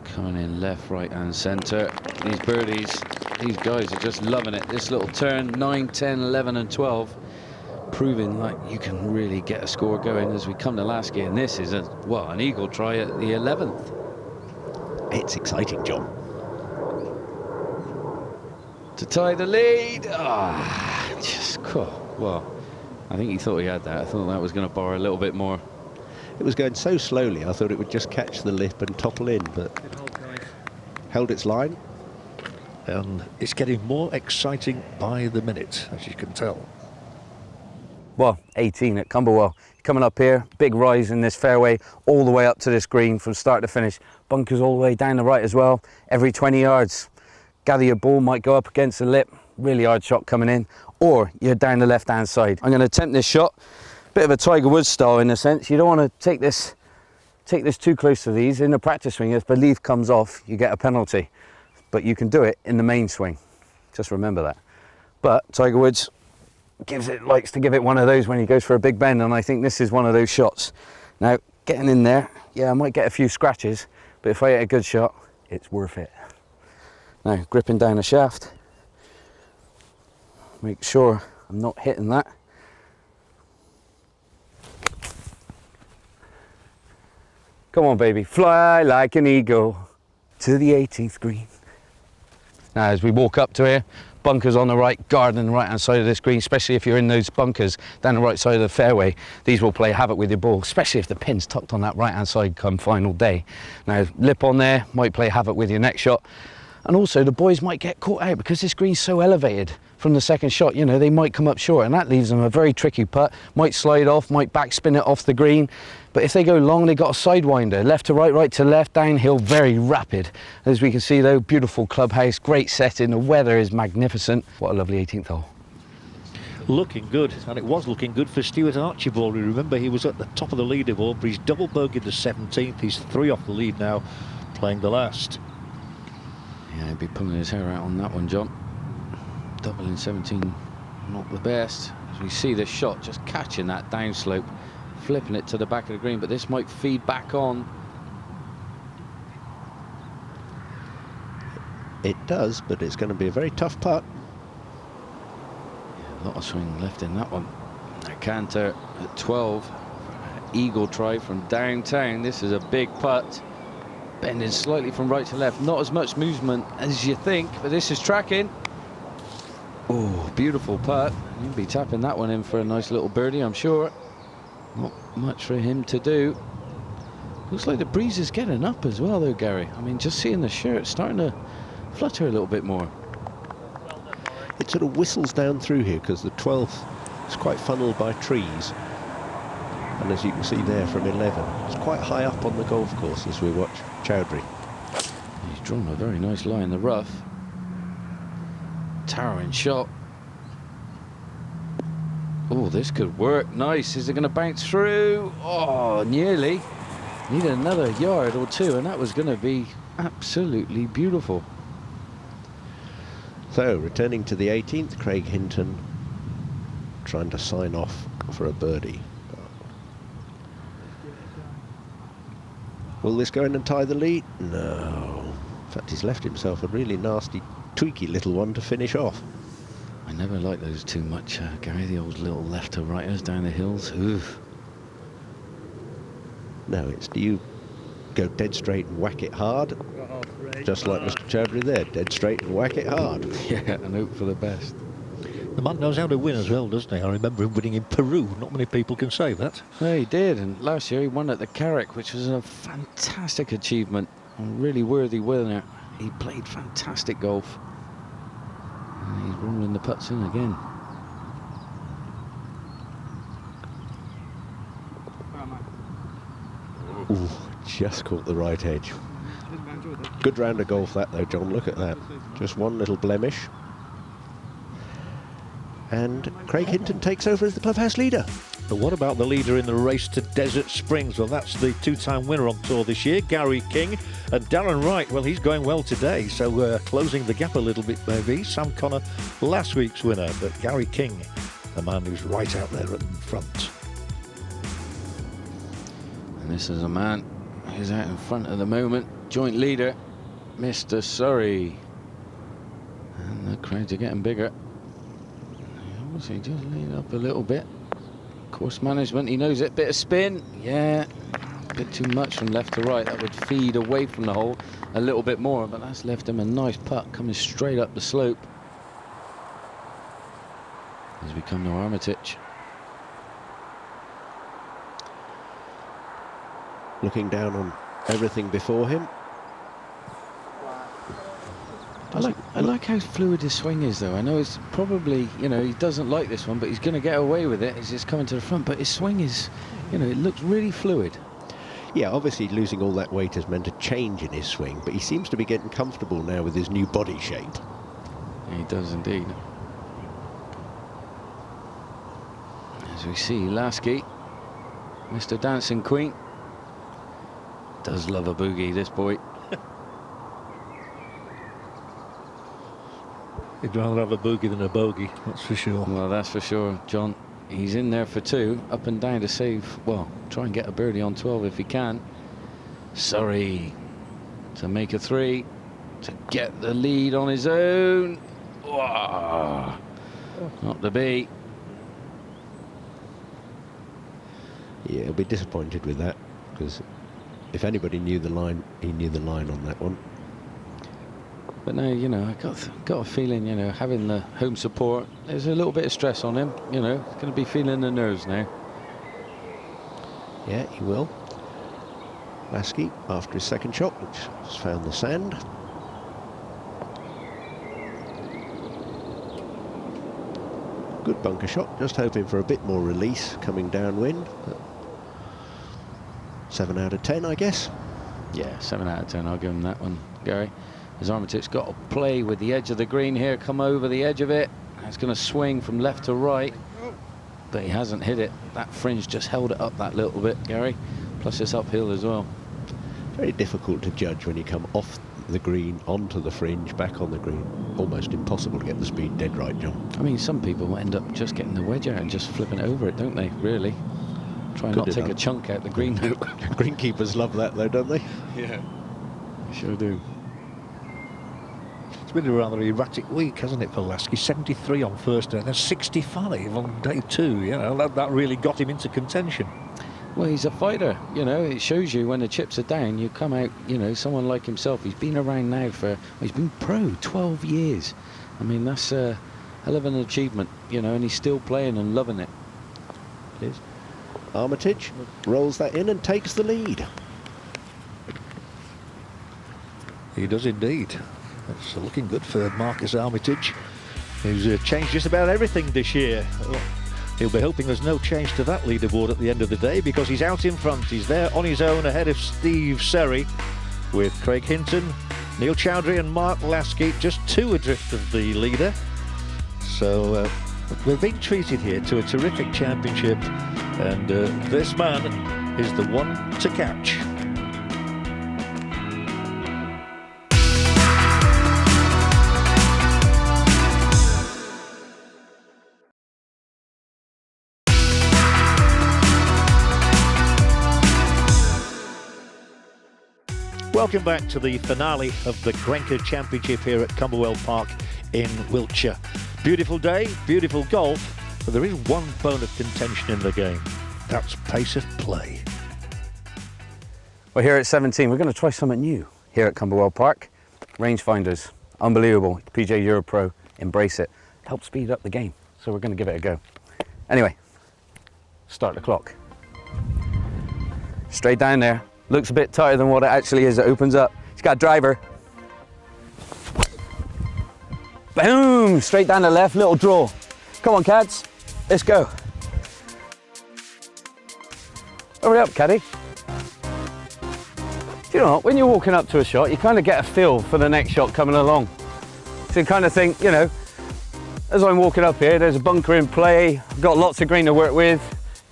Coming in left, right and centre. These birdies, these guys are just loving it. This little turn, 9, 10, 11 and 12. Proving like you can really get a score going as we come to Lasky. And this is, an eagle try at the 11th. It's exciting, John. To tie the lead. Just cool. Well, I think he thought he had that. I thought that was going to bar a little bit more. It was going so slowly, I thought it would just catch the lip and topple in, but held its line. And it's getting more exciting by the minute, as you can tell. Well, 18 at Cumberwell. Coming up here, big rise in this fairway, all the way up to this green from start to finish. Bunkers all the way down the right as well, every 20 yards. Gather your ball, might go up against the lip. Really hard shot coming in, or you're down the left-hand side. I'm going to attempt this shot. Bit of a Tiger Woods style in a sense. You don't want to take this take this too close to these. In the practice swing, if the leaf comes off, you get a penalty. But you can do it in the main swing. Just remember that. But Tiger Woods likes to give it one of those when he goes for a big bend, and I think this is one of those shots. Now, getting in there, yeah, I might get a few scratches, but if I hit a good shot, it's worth it. Now, gripping down the shaft, make sure I'm not hitting that. Come on, baby, fly like an eagle to the 18th green. Now, as we walk up to here, bunkers on the right, garden on the right hand side of this green, especially if you're in those bunkers down the right side of the fairway. These will play havoc with your ball, especially if the pin's tucked on that right hand side come final day. Now, lip on there might play havoc with your next shot. And also the boys might get caught out because this green's so elevated from the second shot, you know, they might come up short, and that leaves them a very tricky putt. Might slide off, might backspin it off the green. But if they go long, they've got a sidewinder, left to right, right to left, downhill, very rapid. As we can see though, beautiful clubhouse, great setting, the weather is magnificent. What a lovely 18th hole. Looking good, and it was looking good for Stuart Archibald. Remember, he was at the top of the leaderboard, but he's double bogeyed the 17th. He's 3 off the lead now, playing the last. Yeah, he'd be pulling his hair out on that one, John. Doubling 17, not the best. As we see this shot, just catching that downslope, flipping it to the back of the green, but this might feed back on. It does, but it's going to be a very tough putt. Yeah, a lot of swing left in that one. A canter at 12. Eagle try from downtown. This is a big putt. Bending slightly from right to left. Not as much movement as you think, but this is tracking. Oh, beautiful putt. You'll be tapping that one in for a nice little birdie, I'm sure. Not much for him to do. Looks like the breeze is getting up as well, though, Gary. I mean, just seeing the shirt starting to flutter a little bit more. It sort of whistles down through here because the 12th is quite funneled by trees. And as you can see there from 11, it's quite high up on the golf course as we watch Chowdhury. He's drawn a very nice line in the rough. Towering shot. Oh, this could work. Nice. Is it going to bounce through? Oh, nearly. Needed another yard or two, and that was going to be absolutely beautiful. So, returning to the 18th, Craig Hinton trying to sign off for a birdie. Will this go in and tie the lead? No. In fact, he's left himself a really nasty, tweaky little one to finish off. I never like those too much, Gary, the old little left to righters down the hills. Oof. No, it's do you go dead straight and whack it hard? Just like Mr. Chowdhury there, dead straight and whack it hard. Yeah, and hope for the best. The man knows how to win as well, doesn't he? I remember him winning in Peru. Not many people can say that. No, he did, and last year he won at the Carrick, which was a fantastic achievement. A really worthy winner. He played fantastic golf. And he's rolling the putts in again. Ooh, just caught the right edge. Good round of golf that though, John, look at that. Just one little blemish. And Craig Hinton takes over as the clubhouse leader. But what about the leader in the race to Desert Springs? Well, that's the two-time winner on tour this year, Gary King. And Darren Wright, well, he's going well today, so we're closing the gap a little bit, maybe. Sam Connor, last week's winner, but Gary King, the man who's right out there in front. And this is a man who's out in front at the moment, joint leader, Mr. Surrey. And the crowds are getting bigger. He just lean up a little bit. Course management, he knows it. Bit of spin, yeah. A bit too much from left to right. That would feed away from the hole a little bit more, but that's left him a nice putt coming straight up the slope. As we come to Armitage. Looking down on everything before him. I like how fluid his swing is, though. I know it's probably, you know, he doesn't like this one, but he's going to get away with it. He's just coming to the front, but his swing is, you know, it looks really fluid. Yeah, obviously losing all that weight has meant a change in his swing, but he seems to be getting comfortable now with his new body shape. He does indeed. As we see Lasky, Mr. Dancing Queen, Does love a boogie, this boy. He'd rather have a boogie than a bogey, that's for sure. Well, that's for sure, John. He's in there for 2, up and down to save, well, try and get a birdie on 12 if he can. Surrey to make a 3, to get the lead on his own. Whoa. Not to be. Yeah, he'll be disappointed with that, because if anybody knew the line, he knew the line on that one. But no, you know, I got a feeling, you know, having the home support, there's a little bit of stress on him, you know, he's going to be feeling the nerves now. Yeah, he will. Lasky, after his second shot, which has found the sand. Good bunker shot, just hoping for a bit more release coming downwind. 7 out of 10, I guess. Yeah, 7 out of 10, I'll give him that one, Gary. As Armitage's got to play with the edge of the green here, come over the edge of it. It's going to swing from left to right, but he hasn't hit it. That fringe just held it up that little bit, Gary. Plus it's uphill as well. Very difficult to judge when you come off the green, onto the fringe, back on the green. Almost impossible to get the speed dead right, John. I mean, some people end up just getting the wedge out and just flipping over it, don't they, really? Try and not take a chunk out the green. Greenkeepers love that, though, don't they? Yeah, sure do. It's been a rather erratic week, hasn't it, for Lasky? 73 on first day, then 65 on day 2. You know, that really got him into contention. Well, he's a fighter, you know. It shows you when the chips are down, you come out, you know, someone like himself. He's been around now for, well, he's been pro 12 years. I mean, that's a hell of an achievement, you know, and he's still playing and loving it. It is. Armitage rolls that in and takes the lead. He does indeed. It's looking good for Marcus Armitage, who's changed just about everything this year. He'll be hoping there's no change to that leaderboard at the end of the day, because he's out in front. He's there on his own ahead of Steve Serry, with Craig Hinton, Neil Chowdhury and Mark Lasky just 2 adrift of the leader. So we're being treated here to a terrific championship, and this man is the one to catch. Welcome back to the finale of the GRENKE Championship here at Cumberwell Park in Wiltshire. Beautiful day, beautiful golf, but there is one bone of contention in the game. That's pace of play. Well, here at 17, we're going to try something new here at Cumberwell Park. Rangefinders, unbelievable. PGA EuroPro, embrace it. Help speed up the game, so we're going to give it a go. Anyway, start the clock. Straight down there. Looks a bit tighter than what it actually is. It opens up. It's got a driver. Boom! Straight down the left, little draw. Come on, Cads. Let's go. Hurry up, caddy. Do you know what? When you're walking up to a shot, you kind of get a feel for the next shot coming along. So you kind of think, you know, as I'm walking up here, there's a bunker in play. I've got lots of green to work with.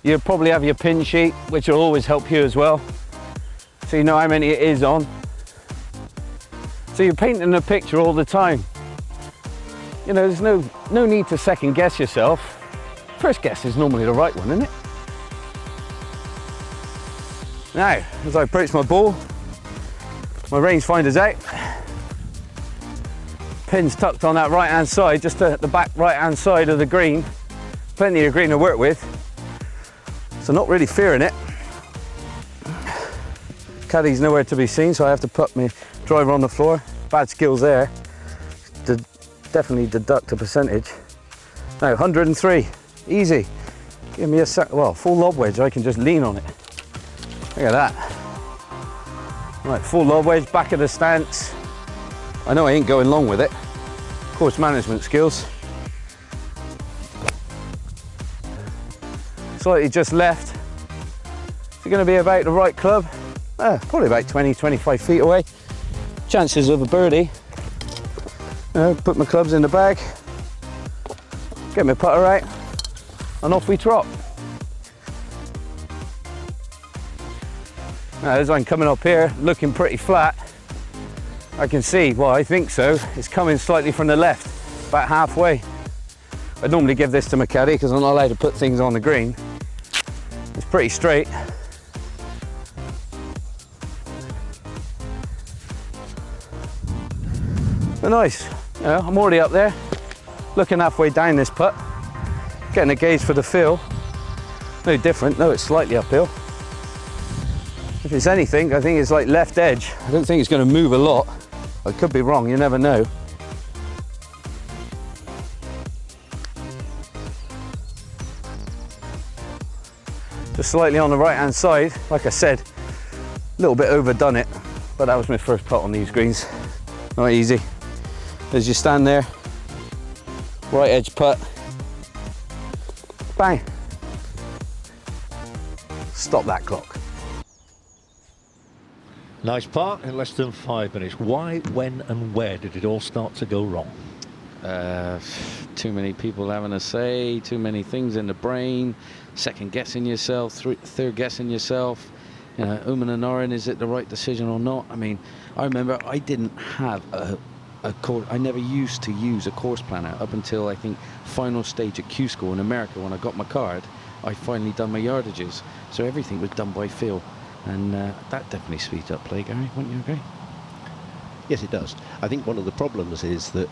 You'll probably have your pin sheet, which will always help you as well, so you know how many it is on. So you're painting a picture all the time. You know, there's no need to second guess yourself. First guess is normally the right one, isn't it? Now, as I approach my ball, my rangefinder's out. Pin's tucked on that right-hand side, just at the back right-hand side of the green. Plenty of green to work with, so not really fearing it. Caddy's nowhere to be seen, so I have to put my driver on the floor. Bad skills there. Definitely deduct a percentage. Now, 103, easy. Give me a full lob wedge, I can just lean on it. Look at that. Right, full lob wedge, back of the stance. I know I ain't going long with it. Course management skills. Slightly just left. It's going to be about the right club. Probably about 20, 25 feet away. Chances of a birdie. Put my clubs in the bag, get my putter out, and off we trot. Now, as I'm coming up here, looking pretty flat, I can see, well, I think so, it's coming slightly from the left, about halfway. I normally give this to my caddy because I'm not allowed to put things on the green. It's pretty straight. But nice, you know, I'm already up there, looking halfway down this putt, getting a gauge for the feel. No different, no, it's slightly uphill. If it's anything, I think it's like left edge. I don't think it's going to move a lot. I could be wrong, you never know. Just slightly on the right hand side, like I said, a little bit overdone it, but that was my first putt on these greens. Not easy. As you stand there, right edge putt, bang. Stop that clock. Nice par in less than 5 minutes. Why, when and where did it all start to go wrong? Too many people having a say, too many things in the brain, second guessing yourself, third guessing yourself. You know, and ahhing, is it the right decision or not? I mean, I remember I didn't have a course. I never used to use a course planner up until I think final stage at Q School in America. When I got my card, I finally done my yardages. So everything was done by feel, and that definitely speeds up play, Gary. Wouldn't you agree? Yes, it does. I think one of the problems is that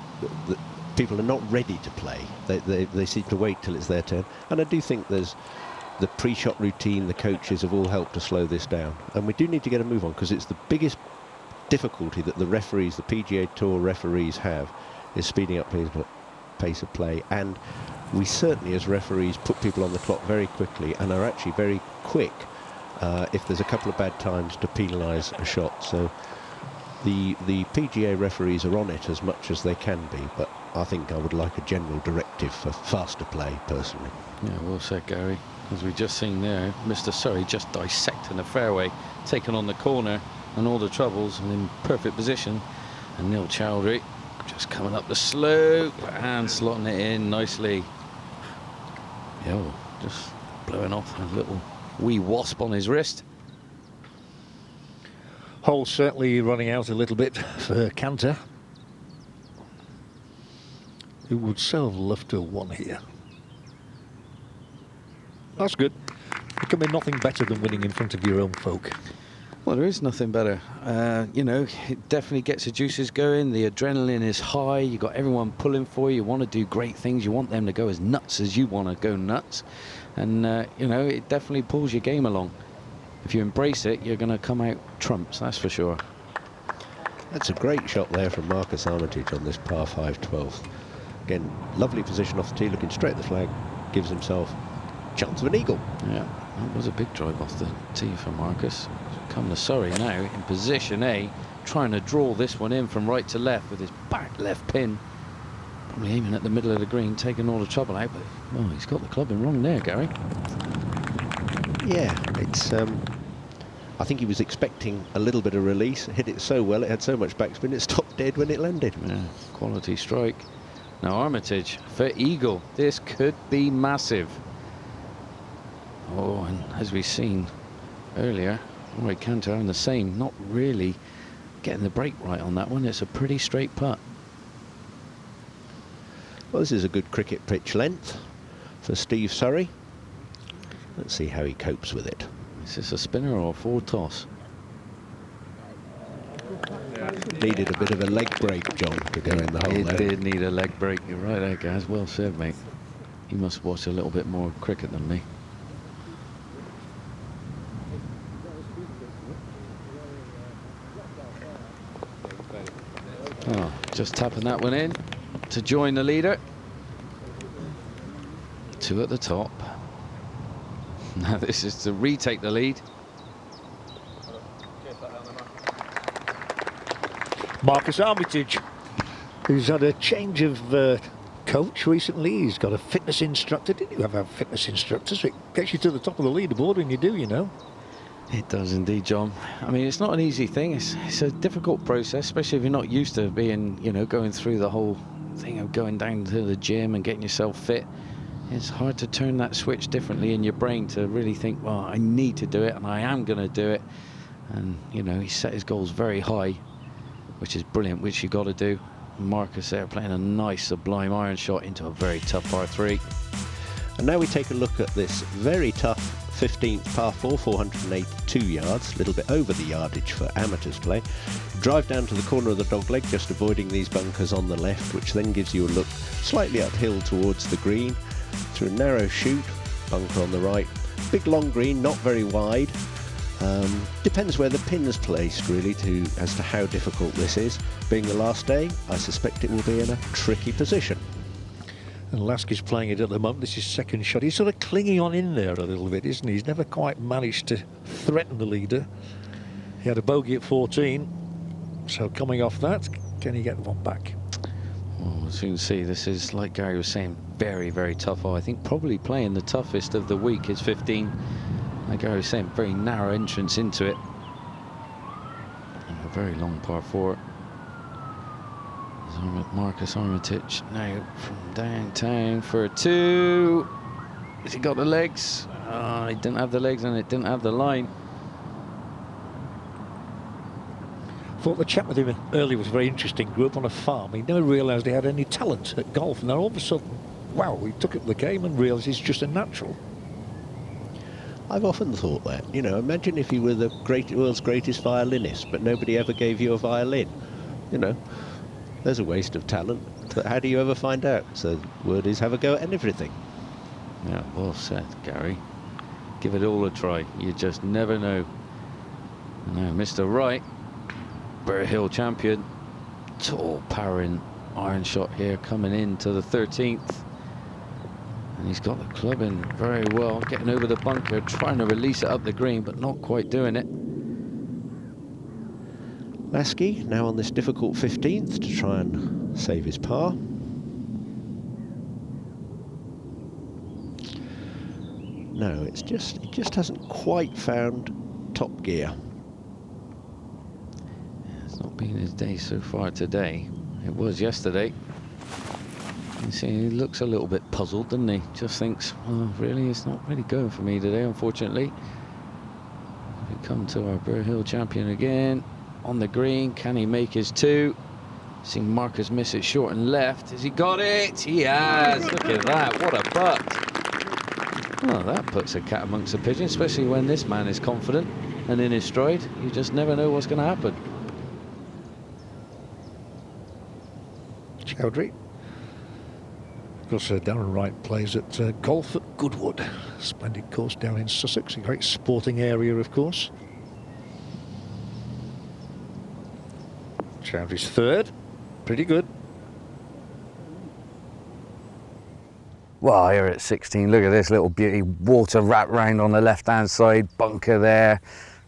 people are not ready to play. They seem to wait till it's their turn. And I do think there's the pre-shot routine, the coaches have all helped to slow this down. And we do need to get a move on, because it's the biggest difficulty that the referees, the PGA Tour referees have, is speeding up pace of play. And we certainly, as referees, put people on the clock very quickly and are actually very quick if there's a couple of bad times to penalise a shot. So the PGA referees are on it as much as they can be, but I think I would like a general directive for faster play, personally. Yeah, well said, Gary. As we've just seen there, Mr. Surrey just dissecting the fairway, taking on the corner and all the troubles, and in perfect position. And Neil Chowdhury just coming up the slope and slotting it in nicely. Yeah, well, just blowing off a little wee wasp on his wrist. Hole certainly running out a little bit for Canter, who would so have loved to have won here. That's good. There can be nothing better than winning in front of your own folk. Well, there is nothing better. You know, it definitely gets the juices going. The adrenaline is high. You've got everyone pulling for you. You want to do great things. You want them to go as nuts as you want to go nuts. And, you know, it definitely pulls your game along. If you embrace it, you're going to come out trumps, that's for sure. That's a great shot there from Marcus Armitage on this par 5 12th. Again, lovely position off the tee, looking straight at the flag, gives himself a chance of an eagle. Yeah, that was a big drive off the tee for Marcus. Come to Surrey now in position A, trying to draw this one in from right to left with his back left pin. Probably aiming at the middle of the green, taking all the trouble out, but oh, he's got the club in wrong there, Gary. Yeah, it's I think he was expecting a little bit of release, hit it so well, it had so much backspin, it stopped dead when it landed. Yeah, quality strike. Now Armitage for eagle. This could be massive. Oh, and as we've seen earlier, Roy Canter having the same, not really getting the break right on that one. It's a pretty straight putt. Well, this is a good cricket pitch length for Steve Surrey. Let's see how he copes with it. Is this a spinner or a forward toss? Needed a bit of a leg break, John, to go in the hole there. It did need a leg break. You're right there, Gaz. Well said, mate. You must watch a little bit more cricket than me. Oh, just tapping that one in to join the leader. 2 at the top. Now this is to retake the lead. Marcus Armitage, who's had a change of coach recently. He's got a fitness instructor. Didn't you have a fitness instructor? So it gets you to the top of the leaderboard when you do, you know. It does indeed, John. I mean, it's not an easy thing. It's a difficult process, especially if you're not used to being, you know, going through the whole thing of going down to the gym and getting yourself fit. It's hard to turn that switch differently in your brain to really think, well, I need to do it and I am going to do it. And, you know, he set his goals very high, which is brilliant, which you got to do. Marcus there playing a nice sublime iron shot into a very tough par 3. And now we take a look at this very tough 15th par 4, 482 yards, a little bit over the yardage for amateurs play. Drive down to the corner of the dogleg, just avoiding these bunkers on the left, which then gives you a look slightly uphill towards the green, through a narrow chute, bunker on the right. Big long green, not very wide. Depends where the pin's placed, really, as to how difficult this is. Being the last day, I suspect it will be in a tricky position. And Lasky's playing it at the moment. This is his second shot. He's sort of clinging on in there a little bit, isn't he? He's never quite managed to threaten the leader. He had a bogey at 14. So coming off that, can he get one back? Well, as you can see, this is, like Gary was saying, very, very tough hole. I think probably playing the toughest of the week. It's 15. Like Gary was saying, very narrow entrance into it. And a very long par 4. Marcus Armitage now from downtown for a 2. Has he got the legs? Oh, he didn't have the legs and it didn't have the line. Thought the chat with him earlier was very interesting. Grew up on a farm. He never realised he had any talent at golf, and then all of a sudden, wow, he took up the game and realised he's just a natural. I've often thought that, you know, imagine if you were the world's greatest violinist, but nobody ever gave you a violin. You know, there's a waste of talent. But how do you ever find out? So the word is, have a go at everything. Yeah, well said, Gary. Give it all a try. You just never know. Now, Mr. Wright, Burt Hill champion, tall, powering iron shot here, coming into the 13th. And he's got the club in very well, getting over the bunker, trying to release it up the green, but not quite doing it. Lasky now on this difficult 15th to try and save his par. No, it just hasn't quite found top gear. It's not been his day so far today. It was yesterday. You see, he looks a little bit puzzled, doesn't he? Just thinks, well, really, it's not really going for me today, unfortunately. We come to our Burt Hill champion again. On the green, can he make his 2? Seeing Marcus miss it short and left. Has he got it? He has. Look at that. What a putt. Well, that puts a cat amongst the pigeons, especially when this man is confident and in his stride. You just never know what's going to happen. Chowdhury. Of course, Darren Wright plays at golf at Goodwood. Splendid course down in Sussex. A great sporting area, of course. Chowdhury's 3rd. Pretty good. Well, here at 16, look at this little beauty. Water wrapped round on the left-hand side, bunker there.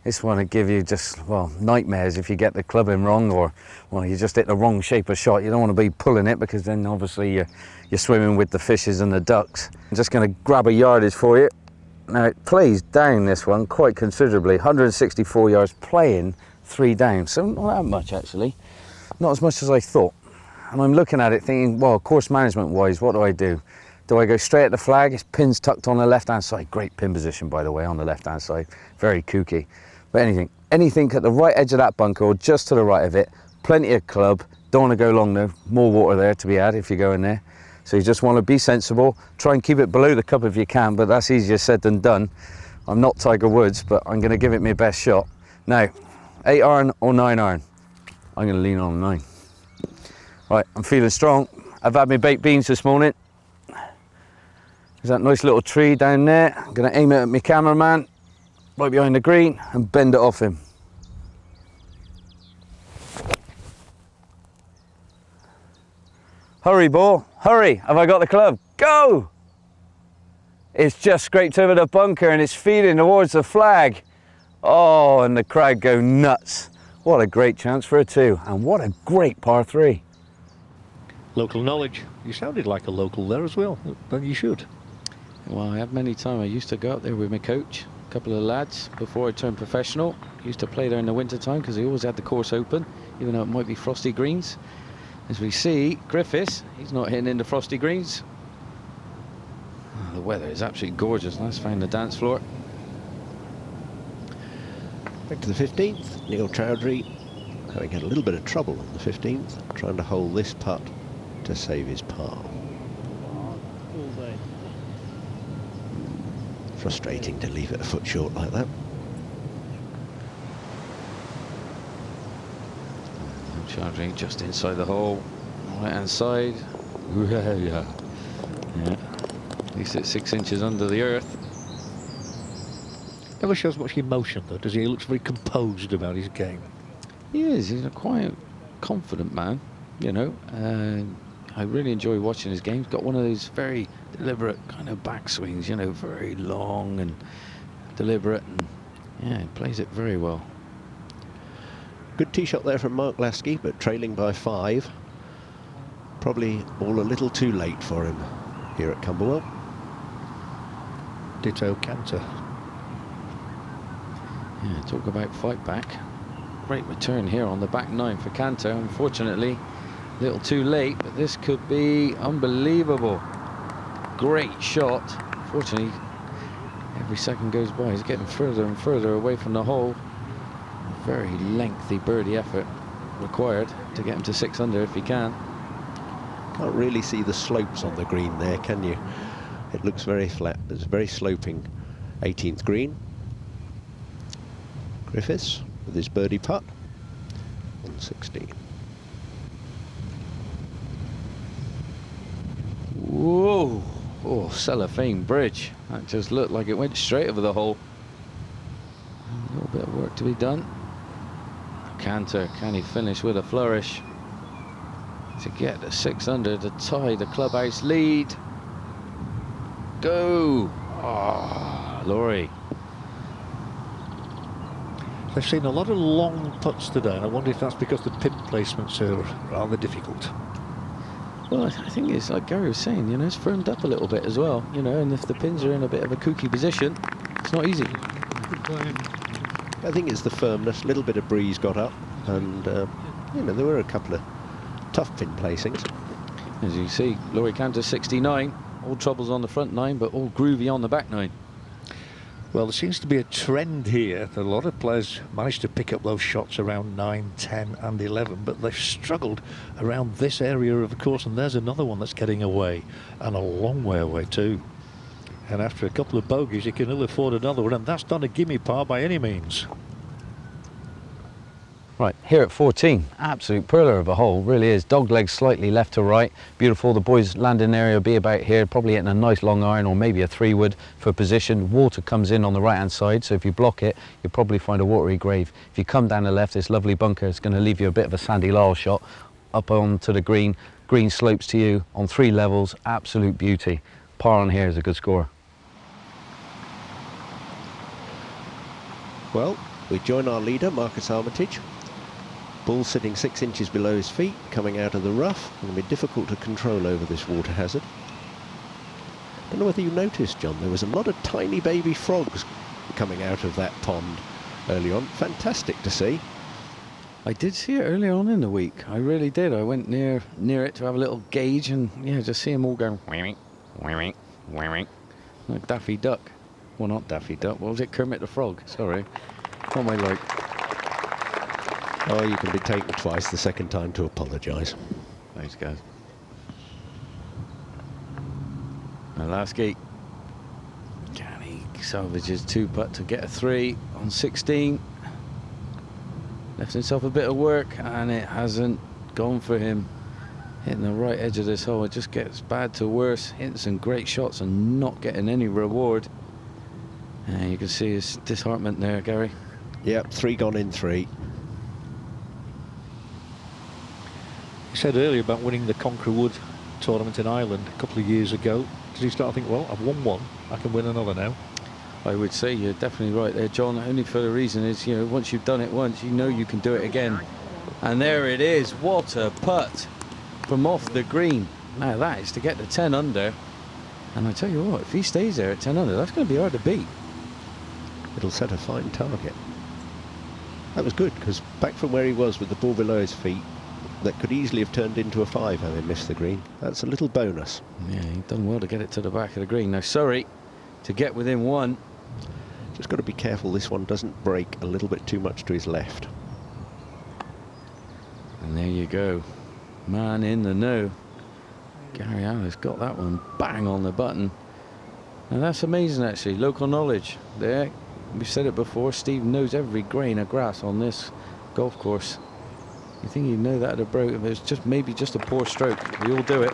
This one will give you just, well, nightmares if you get the club in wrong, or, well, you just hit the wrong shape of shot. You don't want to be pulling it, because then obviously you're swimming with the fishes and the ducks. I'm just going to grab a yardage for you. Now, it plays down this one quite considerably. 164 yards playing 3 down, so not that much actually. Not as much as I thought. And I'm looking at it thinking, well, course management wise, what do? Do I go straight at the flag? His pin's tucked on the left-hand side. Great pin position, by the way, on the left-hand side. Very kooky. But anything at the right edge of that bunker or just to the right of it, plenty of club. Don't want to go long though. More water there to be had if you go in there. So you just want to be sensible. Try and keep it below the cup if you can, but that's easier said than done. I'm not Tiger Woods, but I'm going to give it my best shot. Now, 8 iron or 9 iron? I'm going to lean on 9. Right, I'm feeling strong. I've had my baked beans this morning. There's that nice little tree down there. I'm going to aim it at my cameraman, right behind the green, and bend it off him. Hurry, ball, hurry. Have I got the club? Go! It's just scraped over the bunker and it's feeding towards the flag. Oh, and the crowd go nuts. What a great chance for a 2, and what a great par 3. Local knowledge. You sounded like a local there as well, but you should. Well, I have many times. I used to go up there with my coach, a couple of lads, before I turned professional. Used to play there in the winter time because he always had the course open, even though it might be frosty greens. As we see, Griffiths, he's not hitting into frosty greens. Oh, the weather is absolutely gorgeous. Let's find the dance floor. Back to the 15th, Neil Chowdhury having had a little bit of trouble on the 15th, trying to hold this putt to save his par. Frustrating to leave it a foot short like that. Chowdhury just inside the hole, right hand side. Yeah. At least it's 6 inches under the earth. Never shows much emotion though, does he? He looks very composed about his game. He is. He's a quite confident man, you know. I really enjoy watching his game. He's got one of those very deliberate kind of backswings, you know, very long and deliberate, and yeah, he plays it very well. Good tee shot there from Mark Lasky, but trailing by 5. Probably all a little too late for him here at Cumberwell. Ditto Canter. Yeah, talk about fight back. Great return here on the back 9 for Canter. Unfortunately, a little too late, but this could be unbelievable. Great shot. Fortunately, every second goes by, he's getting further and further away from the hole. Very lengthy birdie effort required to get him to 6 under if he can. Can't really see the slopes on the green there, can you? It looks very flat. It's a very sloping 18th green. Griffiths with his birdie putt on 16. Whoa! Oh, cellophane bridge. That just looked like it went straight over the hole. A little bit of work to be done. Canter, can he finish with a flourish to get the 6 under to tie the clubhouse lead? Go! Ah, oh, Laurie. I've seen a lot of long putts today, and I wonder if that's because the pin placements are rather difficult. Well, I think it's like Gary was saying, you know, it's firmed up a little bit as well, you know, and if the pins are in a bit of a kooky position, it's not easy. I think it's the firmness, a little bit of breeze got up, and, you know, there were a couple of tough pin placings. As you see, Laurie Canter 69, all troubles on the front 9, but all groovy on the back 9. Well, there seems to be a trend here that a lot of players managed to pick up those shots around 9, 10 and 11, but they've struggled around this area of the course, and there's another one that's getting away, and a long way away too. And after a couple of bogeys, you can ill afford another one, and that's not a gimme par by any means. Right, here at 14, absolute perler of a hole, really is. Dog legs slightly left to right, beautiful. The boys' landing area will be about here, probably hitting a nice long iron or maybe a 3-wood for position. Water comes in on the right-hand side, so if you block it, you'll probably find a watery grave. If you come down the left, this lovely bunker is going to leave you a bit of a Sandy Lyle shot up onto the green. Green slopes to you on 3 levels, absolute beauty. Par on here is a good score. Well, we join our leader, Marcus Armitage. Ball sitting 6 inches below his feet, coming out of the rough. Going to be difficult to control over this water hazard. Don't know whether you noticed, John, there was a lot of tiny baby frogs coming out of that pond early on. Fantastic to see. I did see it earlier on in the week. I really did. I went near it to have a little gauge, and yeah, just see them all going wink, wink, wink, like Daffy Duck. Well, not Daffy Duck. What was it? Kermit the Frog. Sorry. What am I like? Oh, you can be taken twice, the second time to apologise. Thanks, guys. Lasky. Can he salvage his 2-putt to get a 3 on 16? Left himself a bit of work, and it hasn't gone for him. Hitting the right edge of this hole, it just gets bad to worse. Hitting some great shots and not getting any reward. And you can see his disheartenment there, Gary. Yep, 3 gone in 3. He said earlier about winning the Conqueror Wood tournament in Ireland a couple of years ago. Did he start to think, well, I've won one, I can win another now? I would say you're definitely right there, John. Only for the reason is, you know, once you've done it once, you know you can do it again. And there it is. What a putt from off the green. Now that is to get the 10 under. And I tell you what, if he stays there at 10 under, that's going to be hard to beat. It'll set a fine target. That was good, because back from where he was with the ball below his feet, that could easily have turned into a 5 having missed the green. That's a little bonus. Yeah, he's done well to get it to the back of the green. Now Surrey to get within 1. Just got to be careful this one doesn't break a little bit too much to his left. And there you go. Man in the know. Gary Alice got that one bang on the button. And that's amazing, actually. Local knowledge there. We've said it before. Steve knows every grain of grass on this golf course. You think you'd know that at a broke if it was just maybe just a poor stroke. We all do it.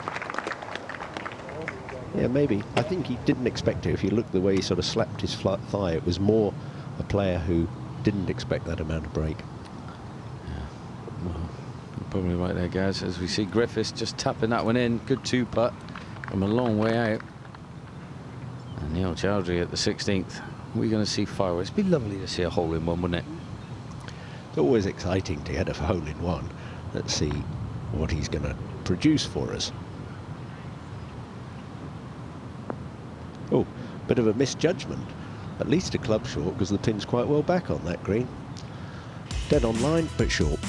Yeah, maybe. I think he didn't expect it. If you look the way he sort of slapped his thigh, it was more a player who didn't expect that amount of break. Yeah. Well, you're probably right there, guys. As we see Griffiths just tapping that one in. Good 2-putt from a long way out. And Neil Chowdhury at the 16th. We're going to see fireworks. It'd be lovely to see a hole-in-one, wouldn't it? It's always exciting to hit a hole-in-one. Let's see what he's going to produce for us. Oh, bit of a misjudgment. At least a club short, because the pin's quite well back on that green. Dead on line, but short.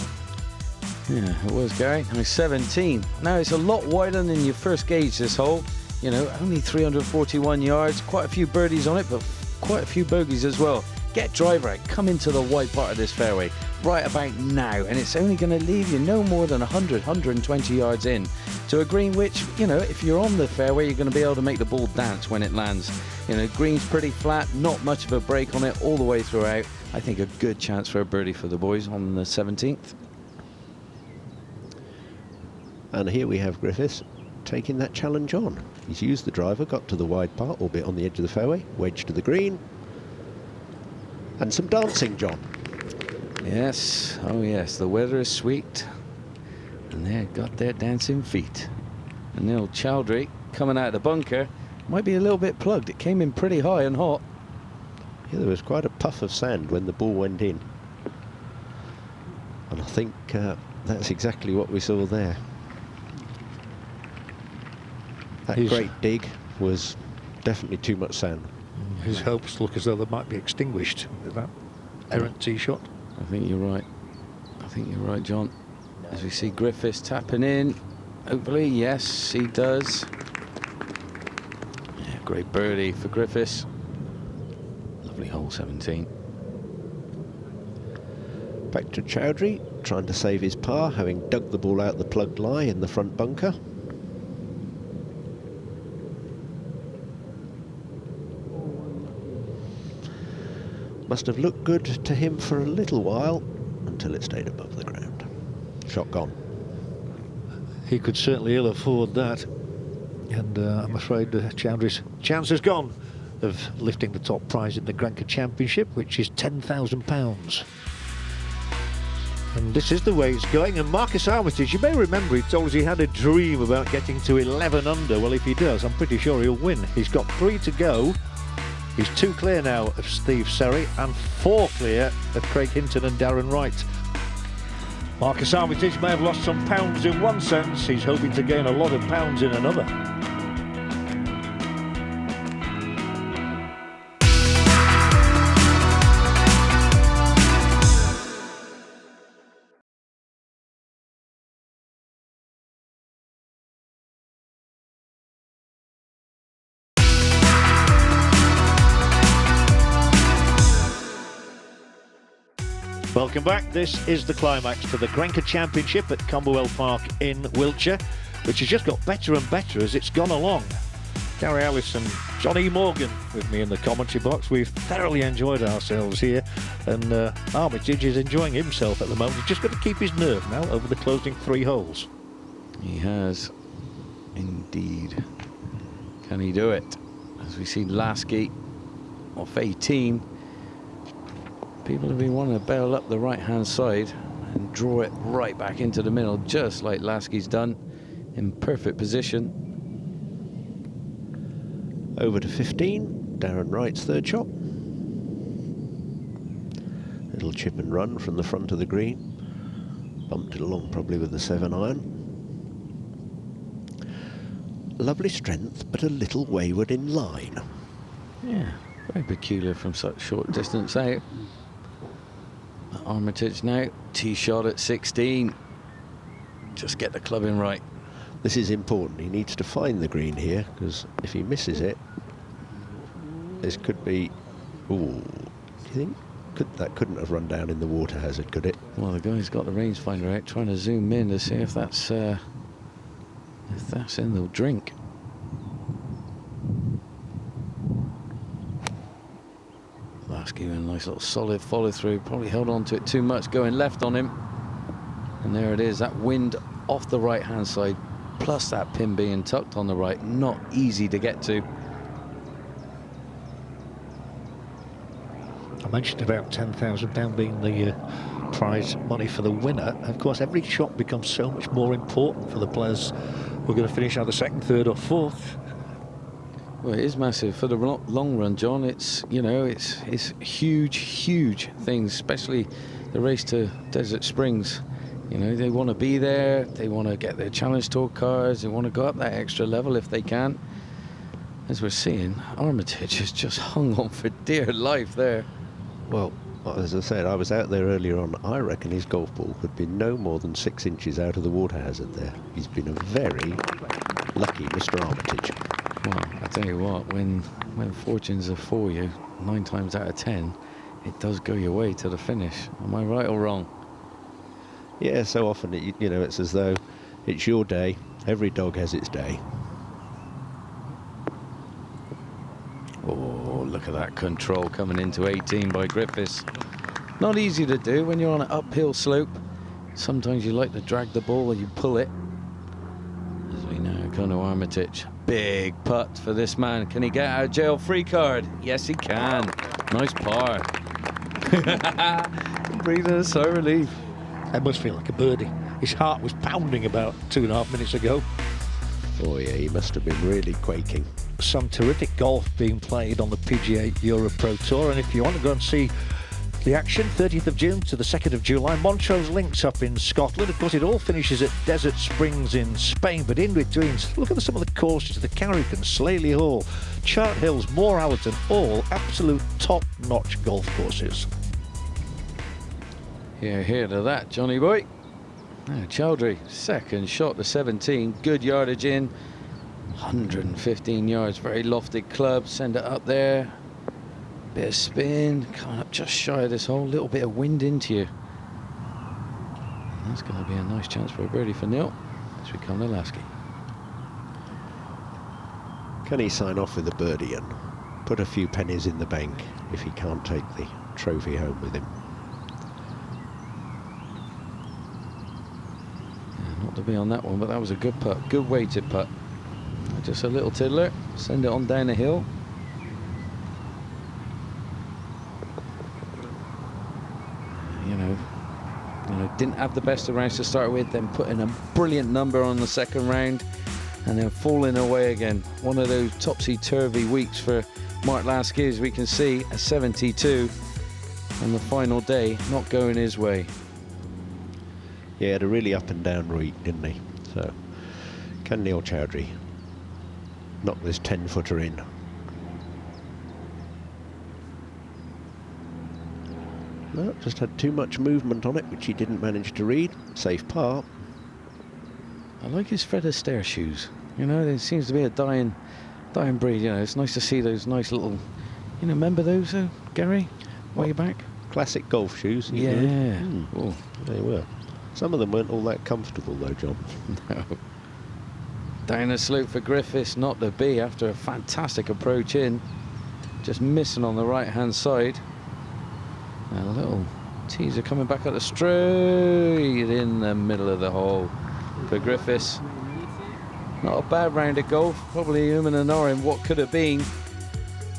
Yeah, it was, Gary. I mean, 17. Now, it's a lot wider than your first gauge, this hole. You know, only 341 yards. Quite a few birdies on it, but quite a few bogeys as well. Get driver out, come into the wide part of this fairway right about now, and it's only going to leave you no more than 100, 120 yards in to a green which, you know, if you're on the fairway, you're going to be able to make the ball dance when it lands. You know, green's pretty flat, not much of a break on it all the way throughout. I think a good chance for a birdie for the boys on the 17th. And here we have Griffiths taking that challenge on. He's used the driver, got to the wide part, albeit on the edge of the fairway, wedge to the green. And some dancing, John. Yes, oh yes, the weather is sweet. And they've got their dancing feet. And Neil Chowdhury coming out of the bunker might be a little bit plugged. It came in pretty high and hot. Yeah, there was quite a puff of sand when the ball went in. And I think that's exactly what we saw there. That great dig was definitely too much sand. His hopes look as though they might be extinguished with that errant tee shot. I think you're right. I think you're right, John. As we see Griffiths tapping in. Hopefully, yes, he does. Yeah, great birdie for Griffiths. Lovely hole 17. Back to Chowdhury, trying to save his par, having dug the ball out the plugged lie in the front bunker. Must have looked good to him for a little while until it stayed above the ground. Shot gone. He could certainly ill afford that. And I'm afraid Chowdhury's chance has gone of lifting the top prize in the GRENKE Championship, which is £10,000. And this is the way it's going. And Marcus Armitage, you may remember, he told us he had a dream about getting to 11 under. Well, if he does, I'm pretty sure he'll win. He's got 3 to go. He's 2 clear now of Steve Serry and 4 clear of Craig Hinton and Darren Wright. Marcus Armitage may have lost some pounds in one sense. He's hoping to gain a lot of pounds in another. Welcome back. This is the climax to the GRENKE Championship at Cumberwell Park in Wiltshire, which has just got better and better as it's gone along. Gary Ellis and Johnny Morgan with me in the commentary box. We've thoroughly enjoyed ourselves here, and Armitage is enjoying himself at the moment. He's just got to keep his nerve now over the closing 3 holes. He has indeed. Can he do it? As we see Lasky off 18. People have been wanting to bail up the right-hand side and draw it right back into the middle, just like Lasky's done, in perfect position. Over to 15, Darren Wright's 3rd shot. Little chip and run from the front of the green. Bumped it along probably with the 7-iron. Lovely strength, but a little wayward in line. Yeah, very peculiar from such short distance out. Armitage now, tee shot at 16. Just get the club in right. This is important. He needs to find the green here, because if he misses it, this could be Ooh, do you think that couldn't have run down in the water hazard, could it? Well, the guy's got the rangefinder out trying to zoom in to see if that's in the drink. Lasky with a nice little solid follow through, probably held on to it too much, going left on him. And there it is, that wind off the right hand side, plus that pin being tucked on the right, not easy to get to. I mentioned about £10,000 being the prize money for the winner. Of course, every shot becomes so much more important for the players who are going to finish either second, third or fourth. Well, it is massive for the long run, John. It's, you know, it's huge things, especially the race to Desert Springs. You know, they want to be there, they want to get their Challenge Tour cards, they want to go up that extra level if they can. As we're seeing, Armitage has just hung on for dear life there. Well, as I said, I was out there earlier on. I reckon his golf ball could be no more than 6 inches out of the water hazard there. He's been a very lucky Mr. Armitage. Well, I tell you what, when fortunes are for you, 9 times out of 10, it does go your way to the finish. Am I right or wrong? Yeah, so often, you know, it's as though it's your day. Every dog has its day. Oh, look at that control coming into 18 by Griffiths. Not easy to do when you're on an uphill slope. Sometimes you like to drag the ball and you pull it. As we now come to Armitage. Big putt for this man. Can he get out of jail free card? Yes, he can. Nice par. Breathing a sigh of relief. That must feel like a birdie. His heart was pounding about 2.5 minutes ago. Oh yeah, he must have been really quaking. Some terrific golf being played on the PGA EuroPro Tour, and if you want to go and see the action, 30th of June to the 2nd of July, Montrose Links up in Scotland. Of course, it all finishes at Desert Springs in Spain, but in between, look at some of the courses: the Carrick and Slaley Hall, Chart Hills, Moore Allerton, all absolute top-notch golf courses. Here to that, Johnny boy. Now Chowdhury, second shot to 17, good yardage in, 115 yards, very lofted club, send it up there. Bit of spin, coming up just shy of this hole, little bit of wind into you. And that's going to be a nice chance for a birdie for Neil as we come to Lasky. Can he sign off with a birdie and put a few pennies in the bank if he can't take the trophy home with him? Not to be on that one, but that was a good putt, good weighted putt. Just a little tiddler, send it on down the hill. You know, didn't have the best of rounds to start with, then put in a brilliant number on the second round, and then falling away again. One of those topsy-turvy weeks for Mark Lasky, as we can see, a 72 on the final day, not going his way. Yeah, he had a really up and down week, didn't he? So, can Neil Chowdhury knock this 10-footer in? No, just had too much movement on it, which he didn't manage to read. Safe par. I like his Fred Astaire shoes. You know, there seems to be a dying breed. You know, it's nice to see those nice little, you know, remember those, Gary, way back? Classic golf shoes. Yeah. Oh, they were. Some of them weren't all that comfortable though, John. No. Down the slope for Griffiths, not to be after a fantastic approach in. Just missing on the right-hand side. And a little teaser coming back up the straight in the middle of the hole for Griffiths. Not a bad round of golf, probably and in what could have been.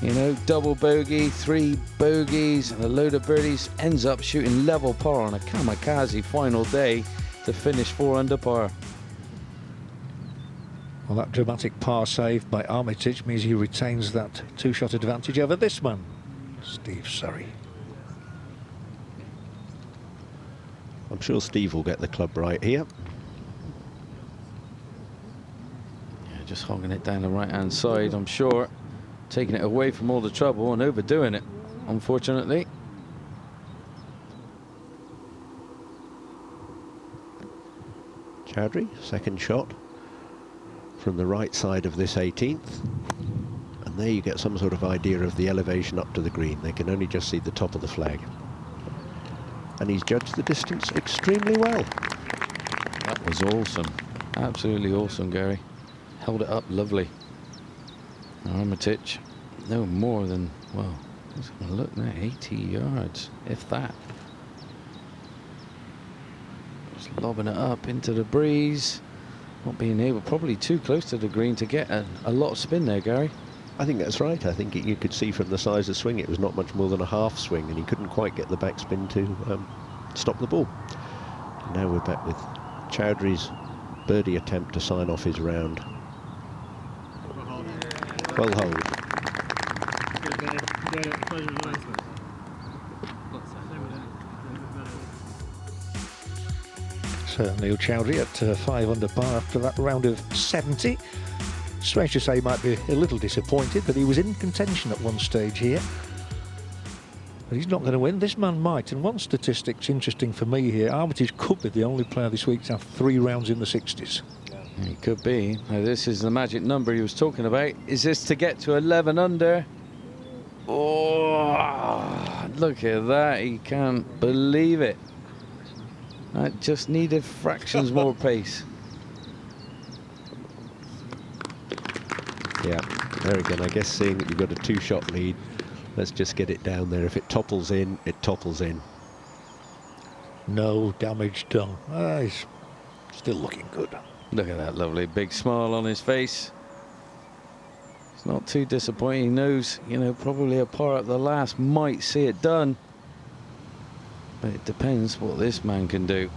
You know, double bogey, 3 bogeys, and a load of birdies. Ends up shooting level par on a kamikaze final day to finish 4 under par. Well, that dramatic par save by Armitage means he retains that 2-shot advantage over this man, Steve Surrey. I'm sure Steve will get the club right here. Yeah, just hogging it down the right-hand side, I'm sure. Taking it away from all the trouble and overdoing it, unfortunately. Chowdhury, second shot from the right side of this 18th. And And there you get some sort of idea of the elevation up to the green. They can only just see the top of the flag. And he's judged the distance extremely well. That was awesome. Absolutely awesome, Gary. Held it up lovely. Armitage, no more than, well, let's have a look now, 80 yards, if that. Just lobbing it up into the breeze. Not being able, probably too close to the green to get a lot of spin there, Gary. I think that's right. I think you could see from the size of the swing, it was not much more than a half swing, and he couldn't quite get the backspin to stop the ball. And now we're back with Chowdhury's birdie attempt to sign off his round. Well hold. So Neil Chowdhury at 5 under par after that round of 70. Strange to say, he might be a little disappointed, but he was in contention at one stage here. But he's not going to win. This man might. And one statistic's interesting for me here. Armitage could be the only player this week to have 3 rounds in the 60s. It could be. Now, this is the magic number he was talking about. Is this to get to 11 under? Oh, look at that. He can't believe it. That just needed fractions more pace. Yeah, there again, I guess seeing that you've got a 2-shot lead, let's just get it down there. If it topples in, it topples in. No damage done. He's still looking good. Look at that lovely big smile on his face. It's not too disappointing. He knows, you know, probably a par at the last might see it done. But it depends what this man can do.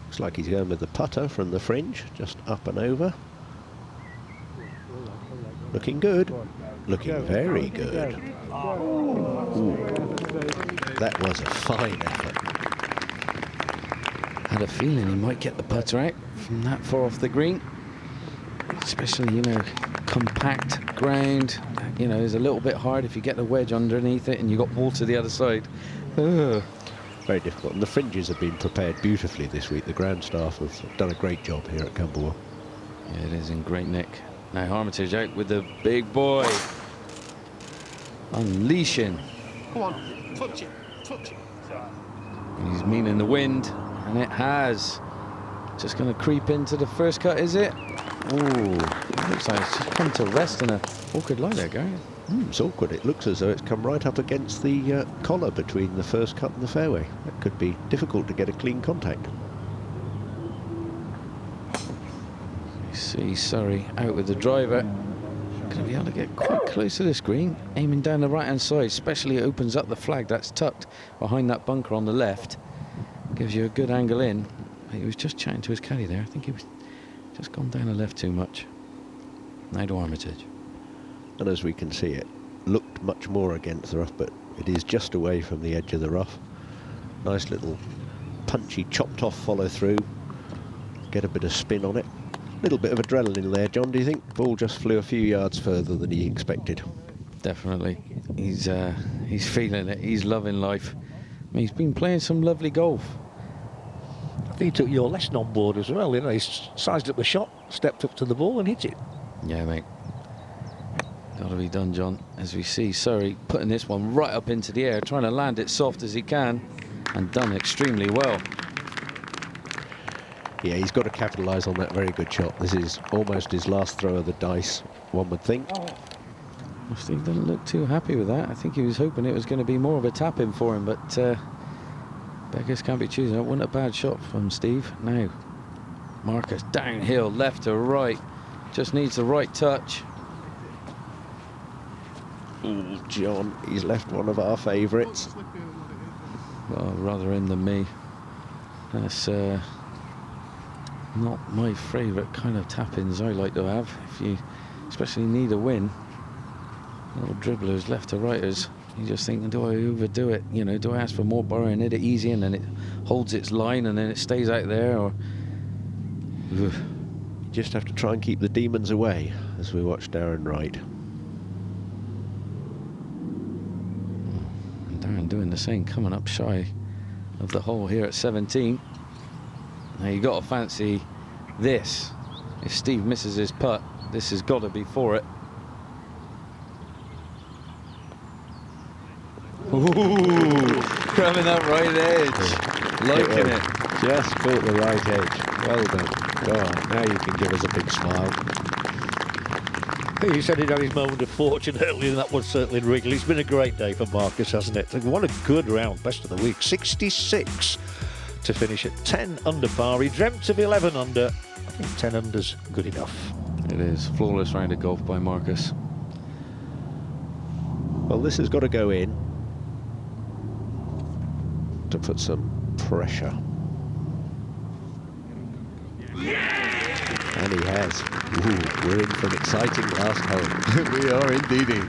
Looks like he's going with the putter from the fringe, just up and over. Looking good. Looking very good. Ooh. That was a fine effort. Had a feeling he might get the putter out from that far off the green. Especially, you know, compact ground. You know, it's a little bit hard if you get the wedge underneath it and you got water the other side. Ugh. Very difficult. And the fringes have been prepared beautifully this week. The ground staff have done a great job here at Cumberwell. Yeah, it is in great nick. Now Armitage out with the big boy. Unleashing. Come on, touch it, touch it. He's meaning the wind, and it has. Just going to creep into the first cut, is it? Ooh, it looks like it's just come to rest in a awkward lie there, Gary. It's awkward. It looks as though it's come right up against the collar between the first cut and the fairway. That could be difficult to get a clean contact. You see Surrey out with the driver. Going to be able to get quite close to this green, aiming down the right-hand side, especially it opens up the flag that's tucked behind that bunker on the left. Gives you a good angle in. He was just chatting to his caddy there. I think he was just gone down the left too much. Now to Armitage. And as we can see, it looked much more against the rough, but it is just away from the edge of the rough. Nice little punchy chopped off follow through. Get a bit of spin on it. Little bit of adrenaline there, John, do you think? Ball just flew a few yards further than he expected. Definitely. He's feeling it. He's loving life. I mean, he's been playing some lovely golf. I think he took your lesson on board as well. You know, he's sized up the shot, stepped up to the ball and hit it. Yeah, mate. Got to be done, John. As we see Surrey putting this one right up into the air, trying to land it soft as he can, and done extremely well. Yeah, he's got to capitalise on that very good shot. This is almost his last throw of the dice, one would think. Well, Steve doesn't look too happy with that. I think he was hoping it was going to be more of a tap-in for him, but beggars can't be choosing. That wasn't a bad shot from Steve. Now, Marcus downhill, left to right. Just needs the right touch. Ooh, John, he's left one of our favourites. Well, rather him than me. That's not my favourite kind of tap-ins I like to have. If you especially need a win. Little dribblers, left to righters. You just think, do I overdo it? You know, do I ask for more borrow and hit it easy and then it holds its line and then it stays out there? Or you just have to try and keep the demons away as we watch Darren Wright. And Darren doing the same, coming up shy of the hole here at 17. Now you got to fancy this If Steve misses his putt, this has got to be for it. Ooh, coming up right edge. Liking it. Just caught the right edge. Well done. Go on, now you can give us a big smile. He said he'd had his moment of fortune earlier, and that was certainly Wrigley. It's been a great day for Marcus, hasn't it? What a good round, best of the week. 66 to finish at 10 under par. He dreamt of 11 under. I think 10 under's good enough. It is. Flawless round of golf by Marcus. Well, this has got to go in to put some pressure. And he has. Ooh, we're in for an exciting last hole. We are indeed.